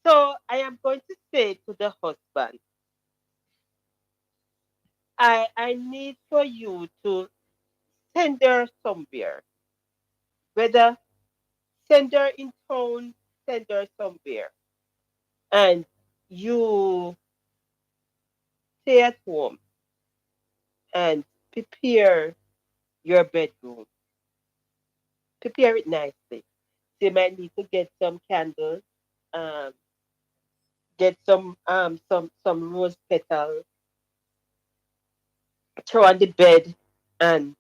So I am going to say to the husband, I need for you to send her somewhere, whether send her in town, send her somewhere, and you stay at home and prepare your bedroom. Prepare it nicely. So you might need to get some candles, um, get some rose petals, throw on the bed, and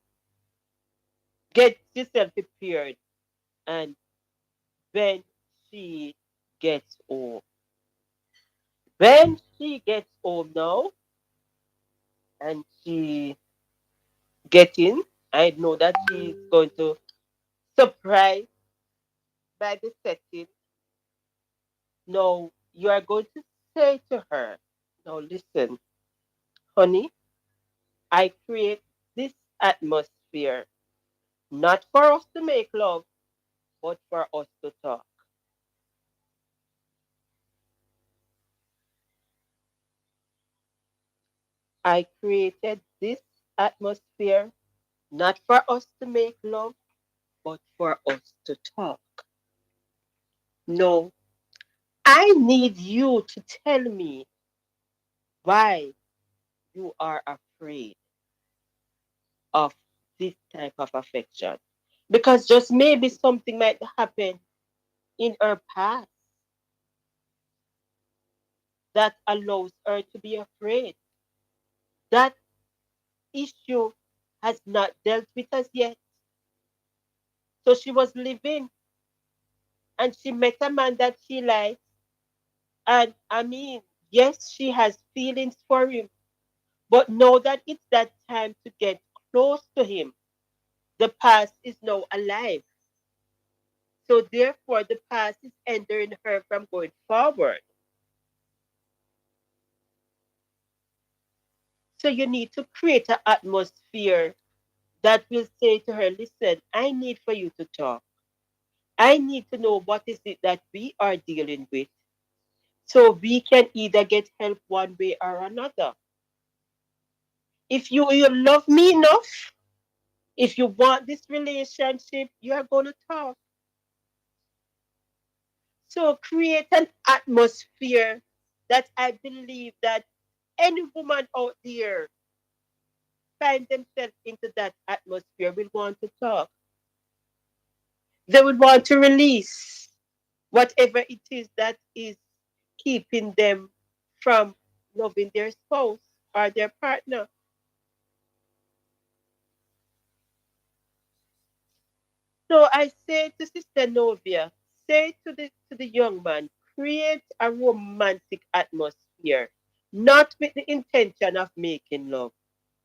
get yourself prepared. And when she gets home, when she gets home now, and she get in, I know that she's going to surprise by the setting. Now you are going to say to her, now listen, honey, I create this atmosphere not for us to make love, but for us to talk. I created this atmosphere not for us to make love, but for us to talk. No, I need you to tell me why you are afraid of this type of affection. Because just maybe something might happen in her past that allows her to be afraid. That issue has not dealt with us yet. So she was living and she met a man that she likes. And I mean, yes, she has feelings for him. But know that it's that time to get close to him. The past is now alive. So therefore, the past is hindering her from going forward. So you need to create an atmosphere that will say to her, listen, I need for you to talk. I need to know what is it that we are dealing with. So we can either get help one way or another. If you love me enough, If you want this relationship, you are going to talk. So create an atmosphere that I believe that any woman out there find themselves into that atmosphere will want to talk. They would want to release whatever it is that is keeping them from loving their spouse or their partner. So I say to Sister Novia, say to the young man, create a romantic atmosphere, not with the intention of making love,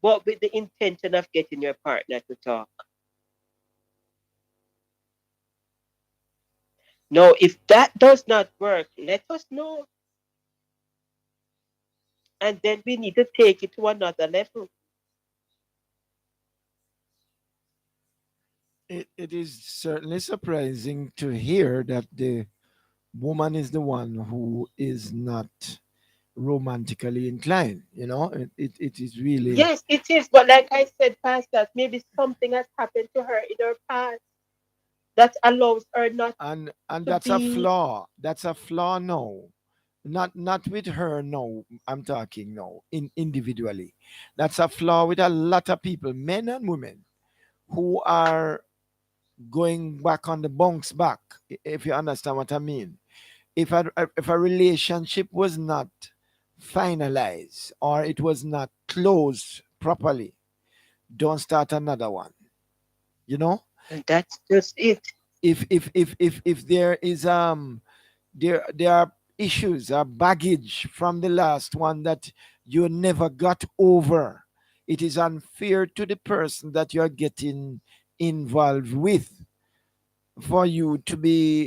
but with the intention of getting your partner to talk. Now, if that does not work, let us know, and then we need to take it to another level. It is certainly surprising to hear that the woman is the one who is not romantically inclined. It is really, Yes, it is, but like I said, Pastor, maybe something has happened to her in her past that allows her not and to that's a be. flaw. That's a flaw. No, not with her. No, I'm talking no individually. That's a flaw with a lot of people, men and women, who are going back on the bunks back. If you understand what I mean. If a relationship was not finalized or it was not closed properly, don't start another one. You know, And that's just it. if there is there are issues or baggage from the last one that you never got over, it is unfair to the person that you're getting involved with for you to be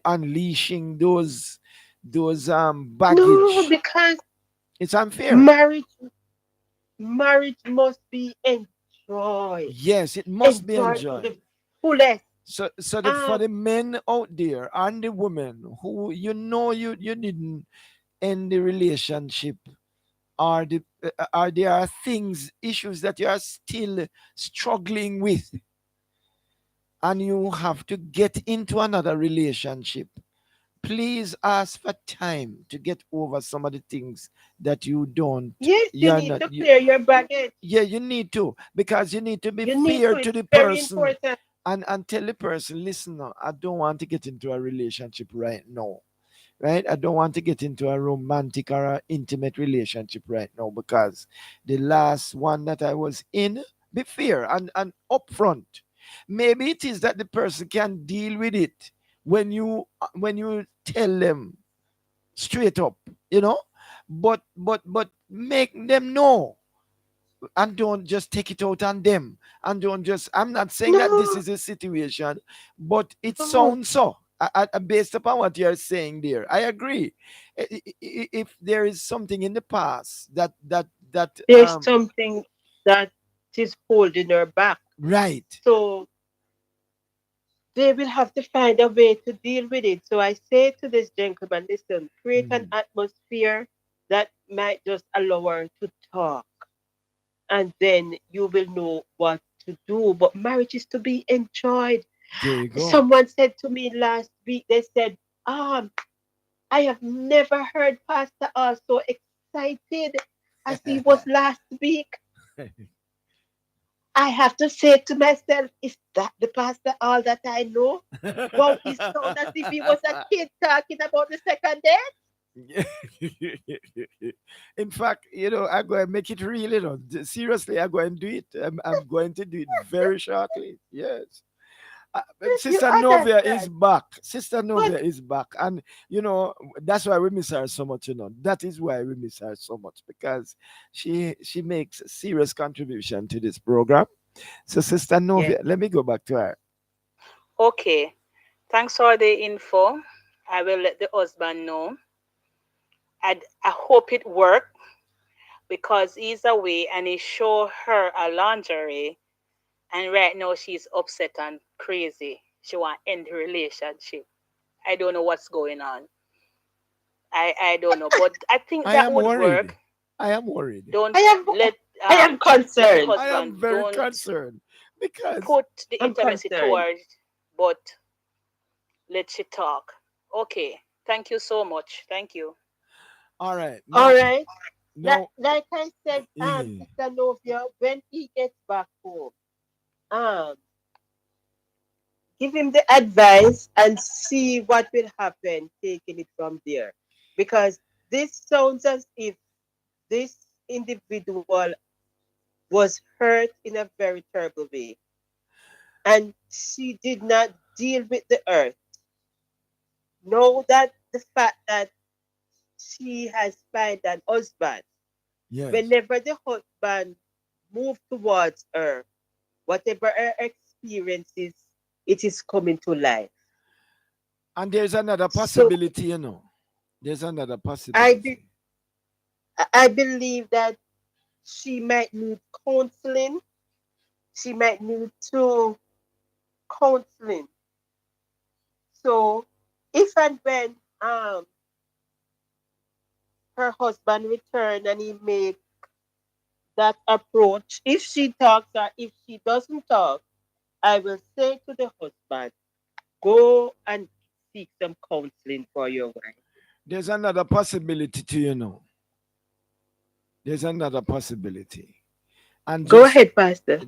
unleashing those No, baggage. because It's unfair. marriage marriage must be enjoyed. Yes, it must be Enjoyed to enjoyed. the fullest. For Um, the men out there and the women who you didn't end the relationship, are there are things, issues that you are still struggling with, and you have to get into another relationship. Please ask for time to get over some of the things that yes, you you're need not to you, clear your baggage. yeah, you need to, because you need to be You need fair to. to It's the very person, important. and tell the person, listen now, I don't want to get into a relationship right now, right? I don't want to get into a romantic or a intimate relationship right now, because the last one that I was in, be fair and upfront. Maybe it is that the person can deal with it when you tell them straight up, you know, but make them know, and don't just take it out on them, and don't just, I'm not saying that this No, is a situation, but it no. sounds so. Based upon what you're saying there, I agree. If there is something in the past that There's something that is holding her back. right. So they will have to find a way to deal with it. So I say to this gentleman, listen, create an Mhm. atmosphere that might just allow her to talk, and then you will know what to do. But marriage is to be enjoyed. There you go. Someone said to me last week, they said, I have never heard Pastor all so excited as he was last week. I have to say to myself, is that the Pastor all that I know? Wow, he sounded as if he was a kid talking about the second date. In fact, I'm going to make it real. Seriously, I'm going to do it. I'm going to do it very shortly. Yes. You Sister Novia is understand? back. Sister But Novia is back. And, that's why we miss her so much. That is why we miss her so much, because she makes a serious contribution to this program. So, Sister yes, Novia, let me go back to her. Okay. Thanks for the info. I will let the husband know. I hope it worked because he's away and he showed her a lingerie, and right now she's upset and crazy. She want to end the relationship. I don't know what's going on. I don't know, but I think I that am would worried. work. I am worried. Don't I am. let I am to the concerned. I am husband, very don't concerned because put the I'm intimacy concerned. toward, but let she talk. Okay. Thank you so much. Thank you. all right All now right. now Like I said, eh, Sister Novia, when he gets back home, um, give him the advice and see what will happen, taking it from there. Because this sounds as if this individual was hurt in a very terrible way. And she did not deal with the earth. Know that the fact that she has found an husband, yes, whenever the husband moves towards her, whatever her experiences, it is coming to life. and there's another So possibility, there's another I be, possibility. I believe that she might need counseling. She might need to counseling. So if and when her husband return and he make that approach, if she talks or if she doesn't talk, I will say to the husband, go and seek some counseling for your wife. There's another possibility too, there's another possibility. And Go ahead, Pastor.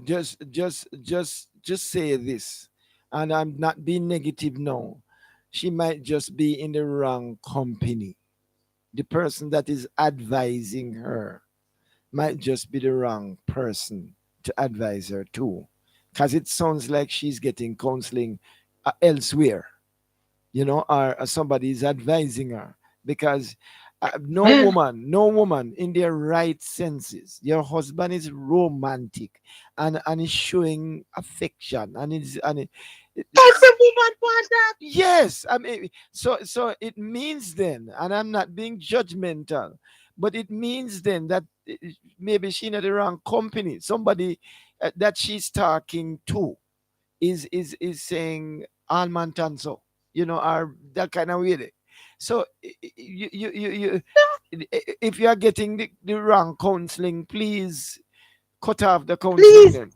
just say this, and I'm not being negative now. She might just be in the wrong company. The person that is advising her might just be the wrong person to advise her to, because it sounds like she's getting counseling elsewhere, or somebody is advising her, because Well, no woman in their right senses, your husband is romantic and is showing affection every woman wants that. yes, I mean, so it means then, and I'm not being judgmental, but it means then that maybe she's in the wrong company. Somebody that she's talking to is saying almantanso, or that kind of way. So if you are getting the wrong counseling, please cut off the counseling Please, then.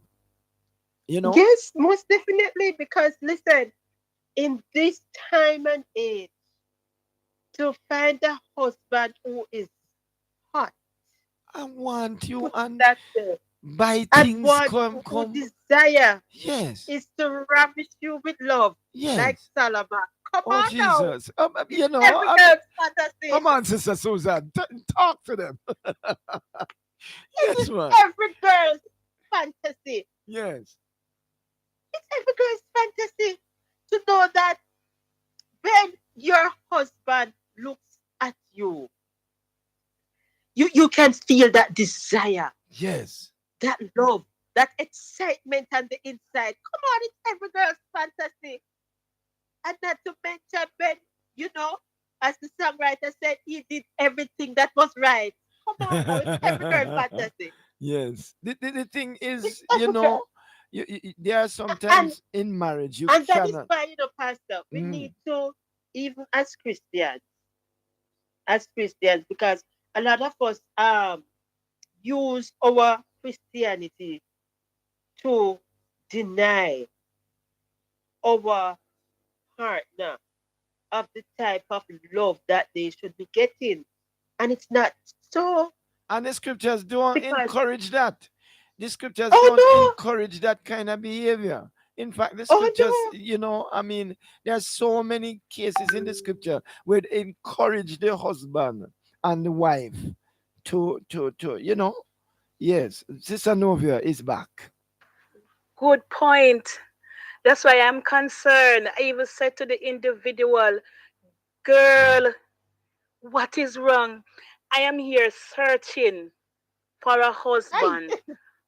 You know, yes, most definitely. Because listen, in this time and age, to find a husband who is hot, I want you put it and that way, by and things one who come. desire Yes, is to ravish you with love, like yes. Solomon. Come Oh on now. Jesus. It's every girl's fantasy. Come on, Sister Susan. Talk to them. It Yes, is man. every girl's fantasy. Yes. It's every girl's fantasy to know that when your husband looks at you, you can feel that desire, Yes. that love, that excitement on the inside. Come on, it's every girl's fantasy. And not to mention when, you know, as the songwriter said, he did everything that was right. Come on now, it's every girl's fantasy. Yes. The thing It's is, every girl. there are And sometimes in marriage you and that is cannot. why, Pastor, we Mm, need to, even as Christians, because a lot of us use our Christianity to deny our partner of the type of love that they should be getting. And it's not so, and the scriptures don't because, encourage that. The scriptures oh don't no, encourage that kind of behavior. In fact, the oh scriptures, no, I mean, there's so many cases in the scripture where they encourage the husband and the wife to. Yes, Sister Novia is back. Good point. That's why I'm concerned. I even said to the individual, girl, what is wrong? I am here searching for a hey, husband.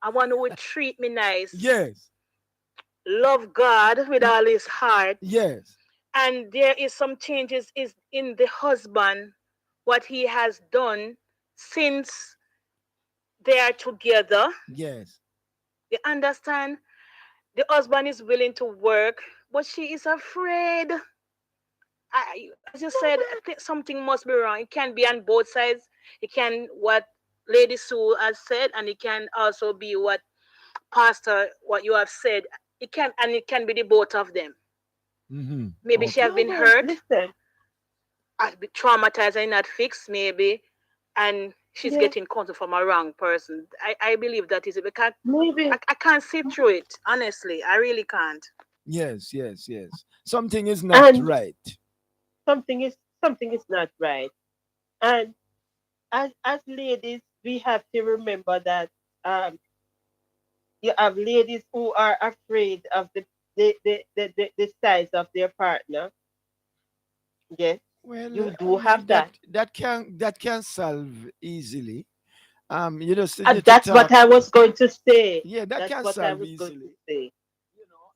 I want who would treat me nice, Yes, love God with y- all his heart. yes, And there is some changes is in the husband, what he has done since they are together. yes. You understand? The husband is willing to work, but she is afraid. As you said, I think something must be wrong. It can be on both sides. It can what? Lady Sue has said, and it can also be what Pastor, what you have said. It can, and it can be the both of them. Mm-hmm. Maybe she Okay. have No, been no, hurt, listen. has been traumatized and not fixed, maybe, and she's Yeah, getting counsel from a wrong person. I believe that is it because maybe I can't see through it. Honestly, I really can't. Yes, yes, yes. Something is not and right. something is not right. And as ladies, we have to remember that um you have ladies who are afraid of the size of their partner. Yes, Well, you I do mean have that. that can solve easily. You just And need to that's what talk. I was going to say. Yeah, that That's can what I solve was going to easily. say.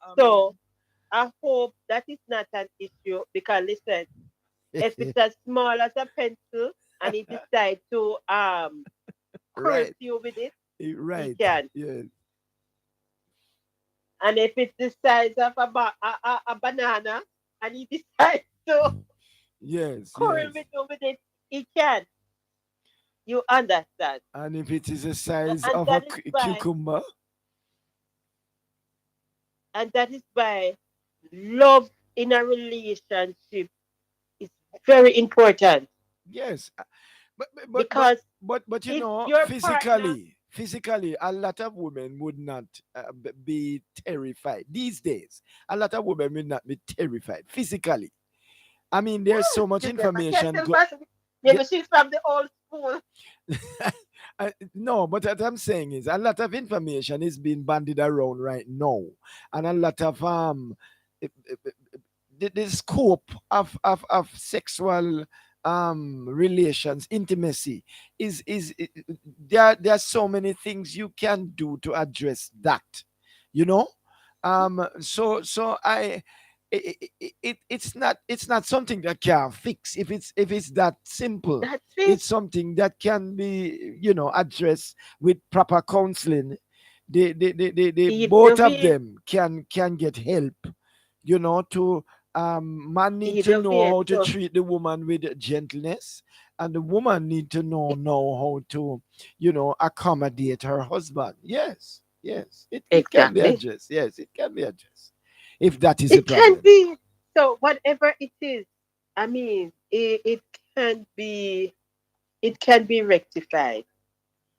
I So I hope that is not an issue because listen, if mean, it's as small as a pencil and he decide to curse right, you with it, he right. can. Yeah. And if it's the size of a banana and he decides to Yes, curl yes. with you with it, he can. You understand? And if it is the size And of a that is why, cucumber, and that is why love in a relationship is very important yes. But but but but because but if your partner, physically, a lot of women would not be terrified these days. A lot of women will not be terrified physically. I mean, there's so much you never can information. tell person, maybe she's from the old school. No, but what I'm saying is a lot of information is being bandied around right now, and a lot of eh, eh, eh, the scope of sexual relations, intimacy there are so many things you can do to address that, you know. So it's not something that can fix if it's that simple. That's it. It's something that can be, addressed with proper counseling. They Either both of way, them can get help, to man need to either know way. how to So treat the woman with gentleness, and the woman need to know how to, accommodate her husband. Yes, yes, it can be exactly. addressed. Yes, it can be addressed if that is a It can problem. be. So whatever it is, I mean, it can be rectified.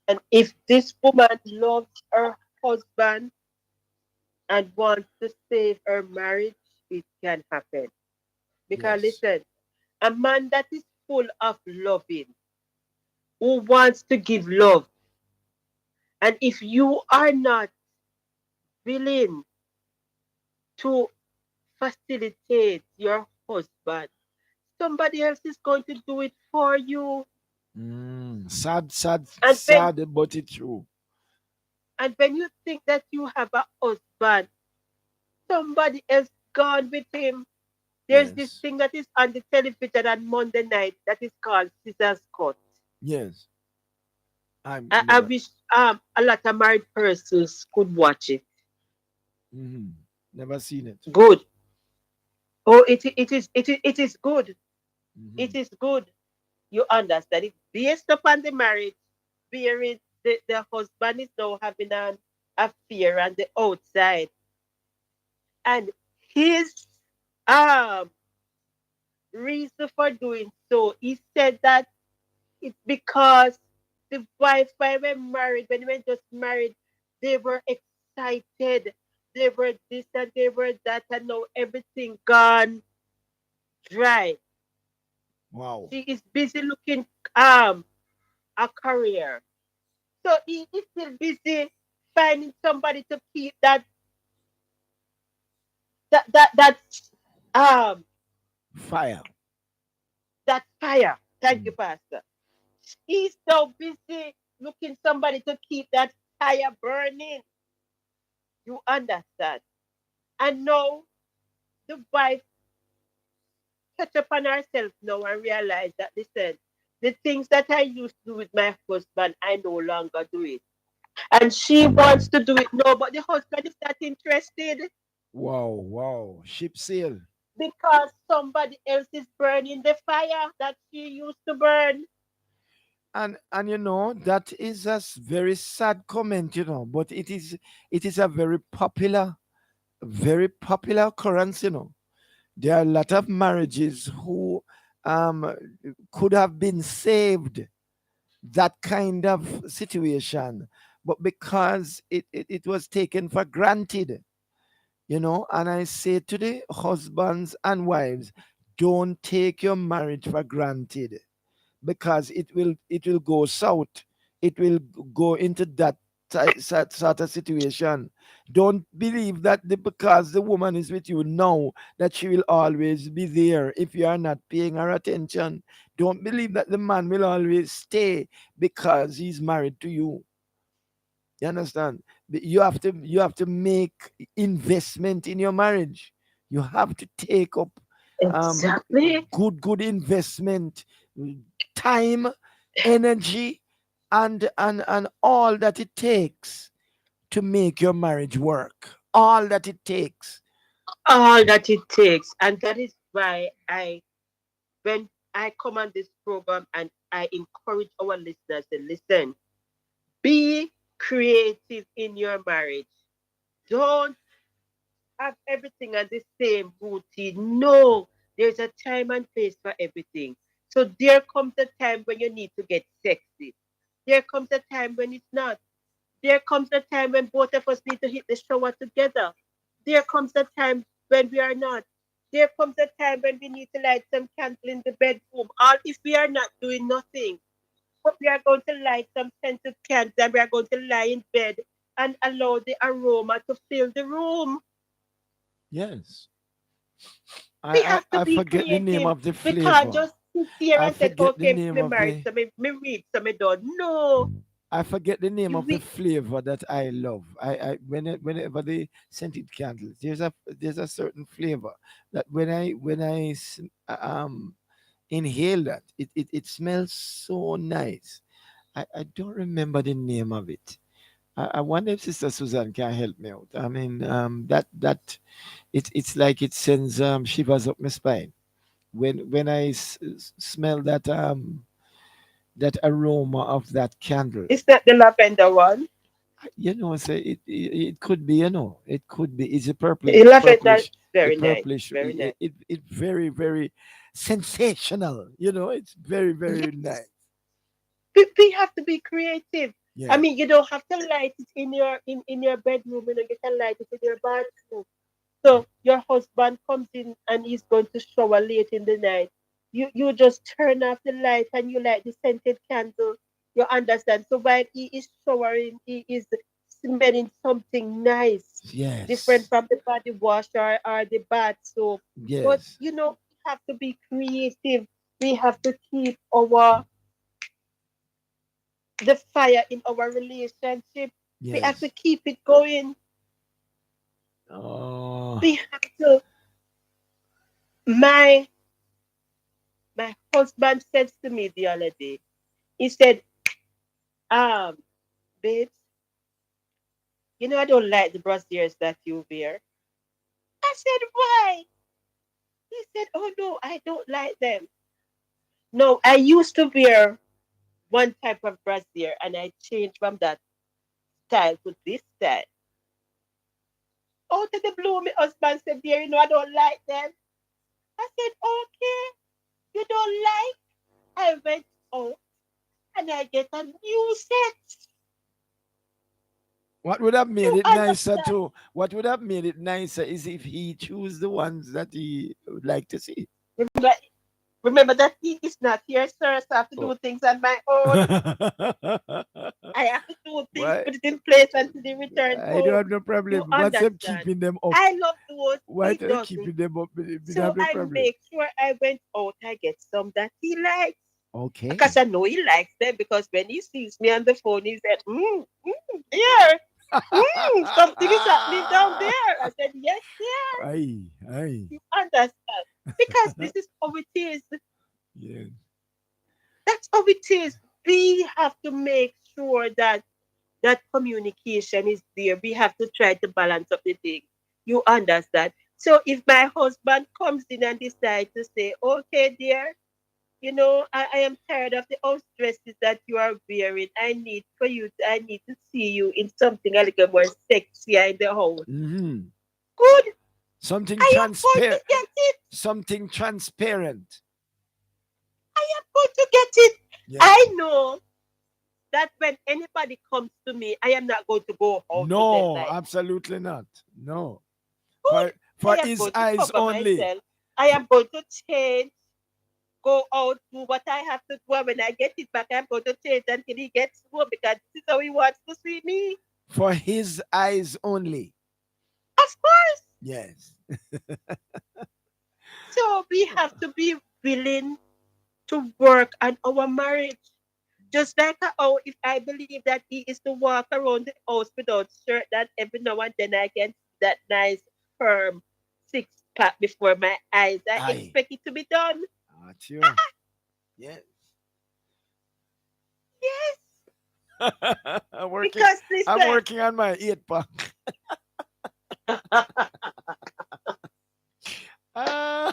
And if this woman loves her husband and wants to save her marriage, it can happen. Because Yes, listen, a man that is full of loving, who wants to give love, and if you are not willing to facilitate your husband, somebody else is going to do it for you. sad, sad, And when sad, but it's true. you think that you have a husband, somebody else gone with him. There's this Yes, thing that is on the television on Monday night that is called Scissors Cut. yes. I'm I never. wish a lot of married persons could watch it. hmm Never seen it. Good. Oh, it is good. hmm It is good. You understand it. Based upon the marriage, wherein the husband is now having an affair on the outside. And his um reason for doing so, he said that it's because the wife, when they were married, when they were just married, they were excited. They were this and they were that, and now everything gone dry. Wow. She is busy looking um a career. So he is still busy finding somebody to keep that um Fire. that fire. Thank you, Mm. Pastor. He's so busy looking somebody to keep that fire burning. You understand? And now the wife catch up on herself now and realize that listen, the things that I used to do with my husband, I no longer do it. And she wants to do it now, but the husband is not interested Wow, wow. Ship sail. because somebody else is burning the fire that she used to burn. and you know that is a very sad comment, you know, but it is a very popular occurrence, you know. There are a lot of marriages who um could have been saved that kind of situation, but because it was taken for granted, you know. And I say to the husbands and wives, don't take your marriage for granted, because it will go south. It will go into that sort of situation. Don't believe that because the woman is with you now, that she will always be there if you are not paying her attention. Don't believe that the man will always stay because he's married to you. You understand? You have to make investment in your marriage. You have to take up um Exactly. good investment, time, energy, and all that it takes to make your marriage work. All that it takes. All that it takes. And that is why when I come on this program and I encourage our listeners to listen, be creative in your marriage. Don't have everything on the same routine. No, there's a time and place for everything. So there comes a time when you need to get sexy. There comes a time when it's not. There comes a time when both of us need to hit the shower together. There comes a time when we are not. There comes a time when we need to light some candle in the bedroom. Or if we are not doing nothing, but we are going to light some scented candles and we are going to lie in bed and allow the aroma to fill the room. Yes. I, We I have to I be forget the name creative. of the We can't flavor. just sit here I and say, forget the okay, name me of married, the so me read, so me done. No, I forget the name of the we, flavor that I love. Whenever they scented candles, there's a certain flavor that when I inhale that, it smells so nice. I don't remember the name of it. I wonder if Sister Susan can help me out. I mean, that it's like it sends shivers up my spine when I smell that aroma of that candle. it's not the lavender one. You know, say it could be, you know, it could be. It's a The lavender is a very nice, purplish. very nice. It very very sensational. You know, it's very very Yes, nice. we have to be creative. I Yeah. mean, you don't have to light it in your bedroom. You know, you can light it in your bathroom. So your husband comes in and he's going to shower late in the night. You just turn off the light and you light the scented candle. You understand? So while he is showering, he is smelling something nice, different Yes. from the body wash or the bath soap. But Yes. you know, we have to be creative. We have to keep our the fire in our relationship. We have to Yes. keep it going. Oh. We have to my My husband said to me the other day, he said, um, babes, you know I don't like the brassieres that you wear. I said, why? He said, oh no, I don't like them. No, I used to wear one type of brassiere and I changed from that style to this style. Out of the blue, my husband said, dear, you know I don't like them. I said, okay, you don't like? I went out and I get a new set. What would have made You it nicer understand? too? What would have made it nicer is if he choose the ones that he would like to see. Remember, remember that he is not here, sir, so I have to Oh. do things on my own. I have to do things, Why? put it in place until they return I don't home. have no You problem. What's them understand? keeping them up? I love those, Why he they doesn't. keeping them up? We don't So have no I problem. make sure I went out, I get some that he likes. Because Okay. I know he likes them because when he sees me on the phone, he said, there, something is happening down there. I said, yes, there. Aye, aye. You understand? Because this is how it is. Yeah. That's how it is. We have to make sure that that communication is there. We have to try to balance up the thing. You understand? So if my husband comes in and decides to say, okay, dear, I am tired of the house dresses that you are wearing. I need to see you in something a little more sexier in the house. Hmm. Good. Something I am going to transparent. get it. Something transparent. I am going to get it. Yeah. I know that when anybody comes to me, I am not going to go out to them No, like absolutely not. No. good. For I am his going to eyes cover only. myself. I am going to change, go out, do what I have to do. And when I get it back, I'm going to change until he gets home because this is how he wants to see me. For his eyes only. Of course. Yes. So we have to be willing to work on our marriage. Just like how if I believe that he is to walk around the house without shirt, that every now and then I can see that nice firm six pack before my eyes. I Aye. expect it to be done. Not you. Yes. Yes, I'm working. because I'm listen, working on my 8 pack. Ah,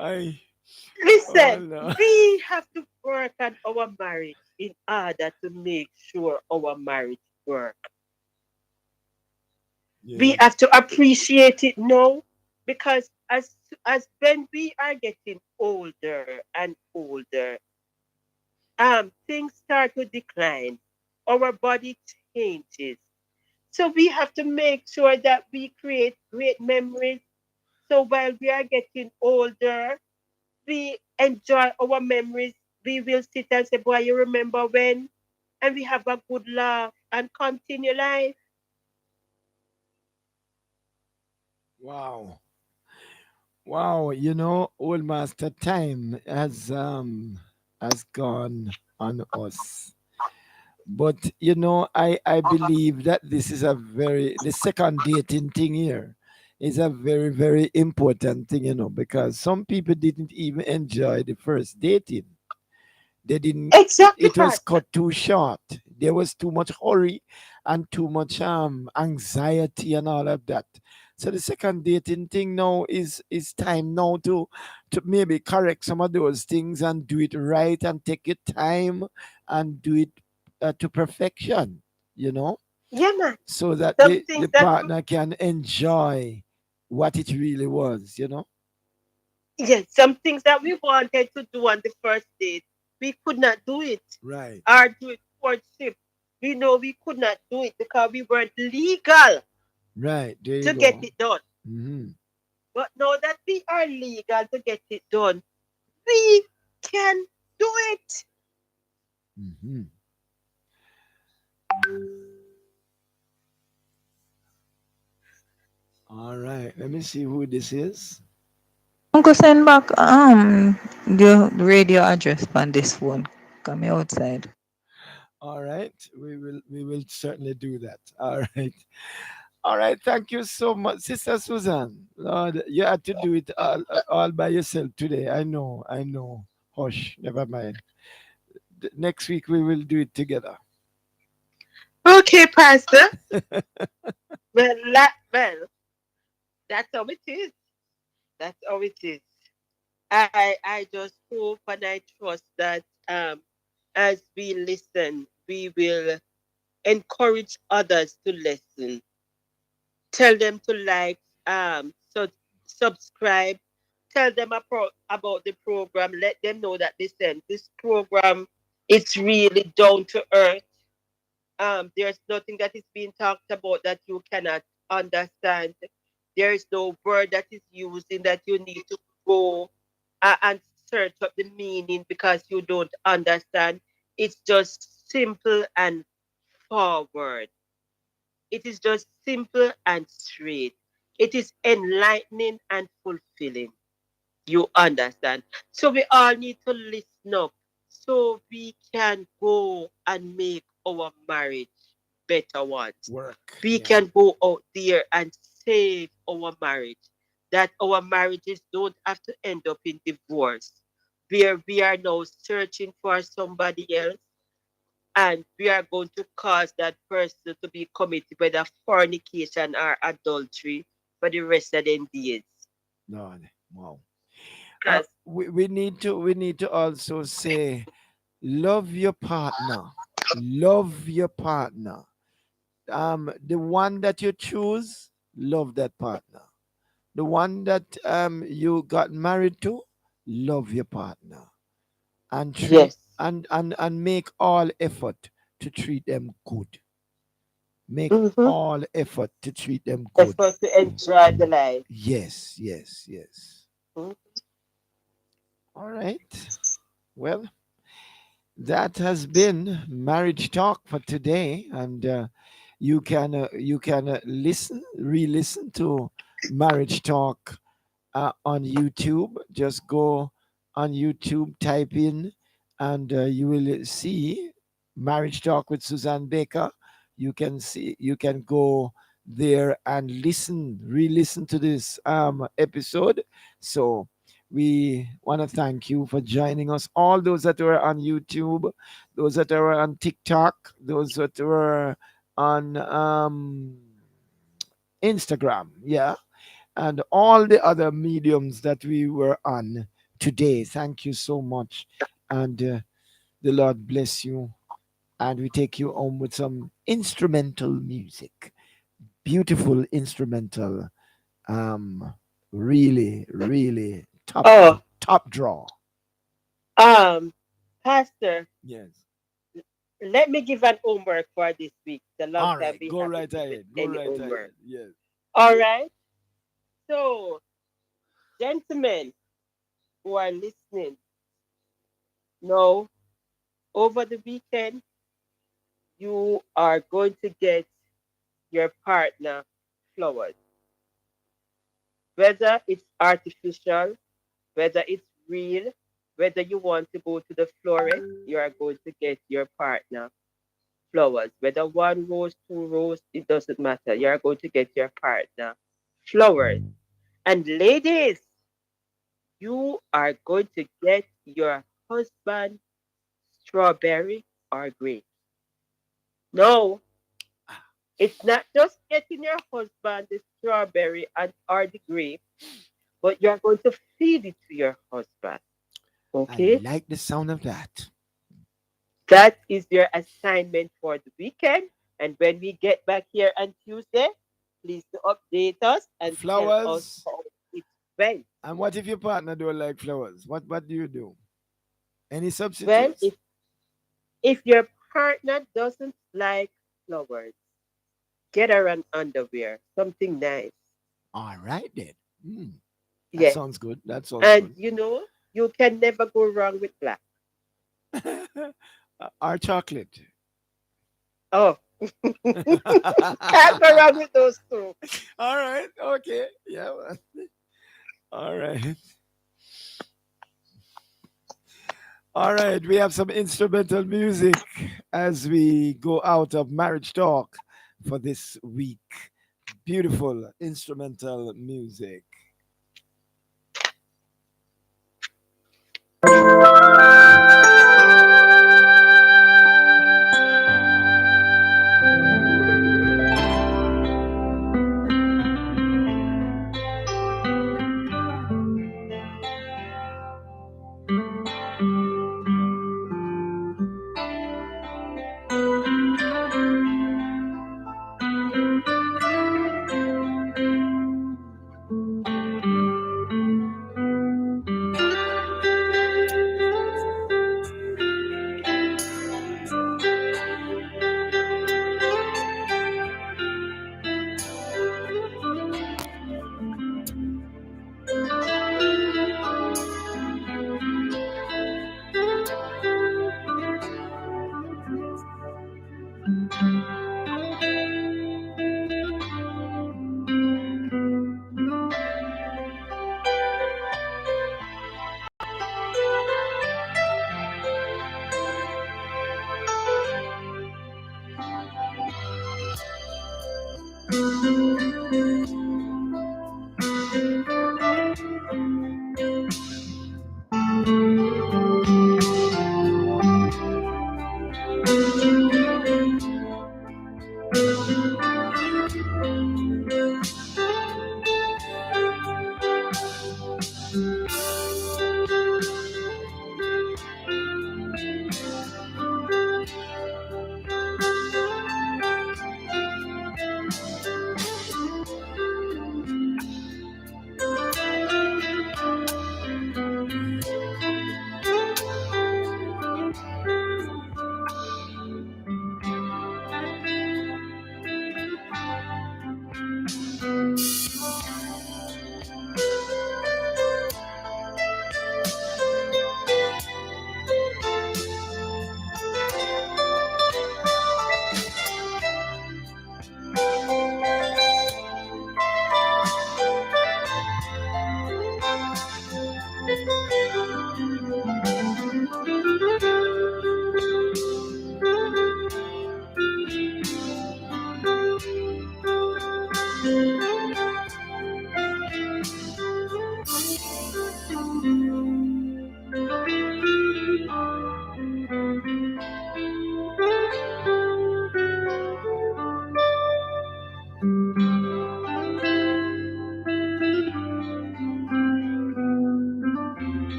I. Oh listen, no. we have to work on our marriage in order to make sure our marriage works. We Yes. have to appreciate it now because as when we are getting older and older, things start to decline. Our body changes. So we have to make sure that we create great memories. So while we are getting older, we enjoy our memories. We will sit and say, boy, you remember when? And we have a good laugh and continue life. Wow. Wow. Old master time has gone on us. But I believe that this is the second dating thing here is a very, very important thing, because some people didn't even enjoy the first dating. They didn't, Exactly, it was Pastor. cut too short. There was too much hurry and too much anxiety and all of that. So the second dating thing now is time now to maybe correct some of those things and do it right and take your time and do it to perfection, you know, Yeah, man. so that Some the things that partner can enjoy what it really was. yes, some things that we wanted to do on the first date, we could not do it. Right, Or do it courtship. We know we could not do it because we weren't legal right. There you to get go. it done. Hmm. But now that we are legal to get it done, we can do it. Hmm. All right. Let me see who this is. Uncle send back the radio address on this phone. Come outside. All right. We will certainly do that. All right. All right. Thank you so much, Sister Susan. Lord, you had to do it all by yourself today. I know. I know. Hush. Never mind. Next week we will do it together. Okay, Pastor. Well, that's how it is. That's how it is. I just hope and I trust that as we listen, we will encourage others to listen. Tell them to like, subscribe. Tell them about the program. Let them know that listen, this program is really down to earth. There's nothing that is being talked about that you cannot understand. There is no word that is using that you need to go and search up the meaning because you don't understand. It's just simple and forward. It is just simple and straight. It is enlightening and fulfilling. You understand? So we all need to listen up so we can go and make our marriage better ones. Work. We Yeah. can go out there and save our marriage. That our marriages don't have to end up in divorce, where we are now searching for somebody else and we are going to cause that person to be committed whether fornication or adultery for the rest of their days. Lord. Wow. Because We need to also say love your partner. Love your partner. The one that you choose, love that partner. The one that you got married to, love your partner. And treat yes, and make all effort to treat them good. Make mm-hmm. all effort to treat them good. Effort to enjoy the life. Yes, yes, yes. Mm. All right. Well, that has been marriage talk for today, and you can listen, re-listen to marriage talk on YouTube. Just go on YouTube, type in, and you will see Marriage Talk with Suzanne Baker. You can go there and listen, re-listen to this episode. So we want to thank you for joining us. All those that were on YouTube, those that were on TikTok, those that were on Instagram, yeah, and all the other mediums that we were on today. Thank you so much. And the Lord bless you. And we take you home with some instrumental music. Beautiful instrumental. Really, really Oh, top draw. um, Pastor, Yes. let me give an homework for this week. It's a long All time right. we Go haven't right given ahead. Go any right homework. ahead. Yes. All right. So, gentlemen who are listening, now over the weekend, you are going to get your partner flowers. Whether it's artificial, whether it's real, whether you want to go to the florist, you are going to get your partner flowers. Whether one rose, two rose, it doesn't matter. You are going to get your partner flowers. And ladies, you are going to get your husband strawberry or grape. No, it's not just getting your husband the strawberry and or the grape, but you're going to feed it to your husband. I Okay? like the sound of that. That is your assignment for the weekend. And when we get back here on Tuesday, please to update us and tell us Flowers. how it went. And what if your partner don't like flowers? What do you do? Any Well, substitutes? if your partner doesn't like flowers, get her an underwear, something nice. All right then. That Yes. sounds good. That sounds And good. you know, you can never go wrong with black. Our chocolate. Oh, can't go wrong with those two. All right. Okay. Yeah. All right. All right. We have some instrumental music as we go out of marriage talk for this week. Beautiful instrumental music.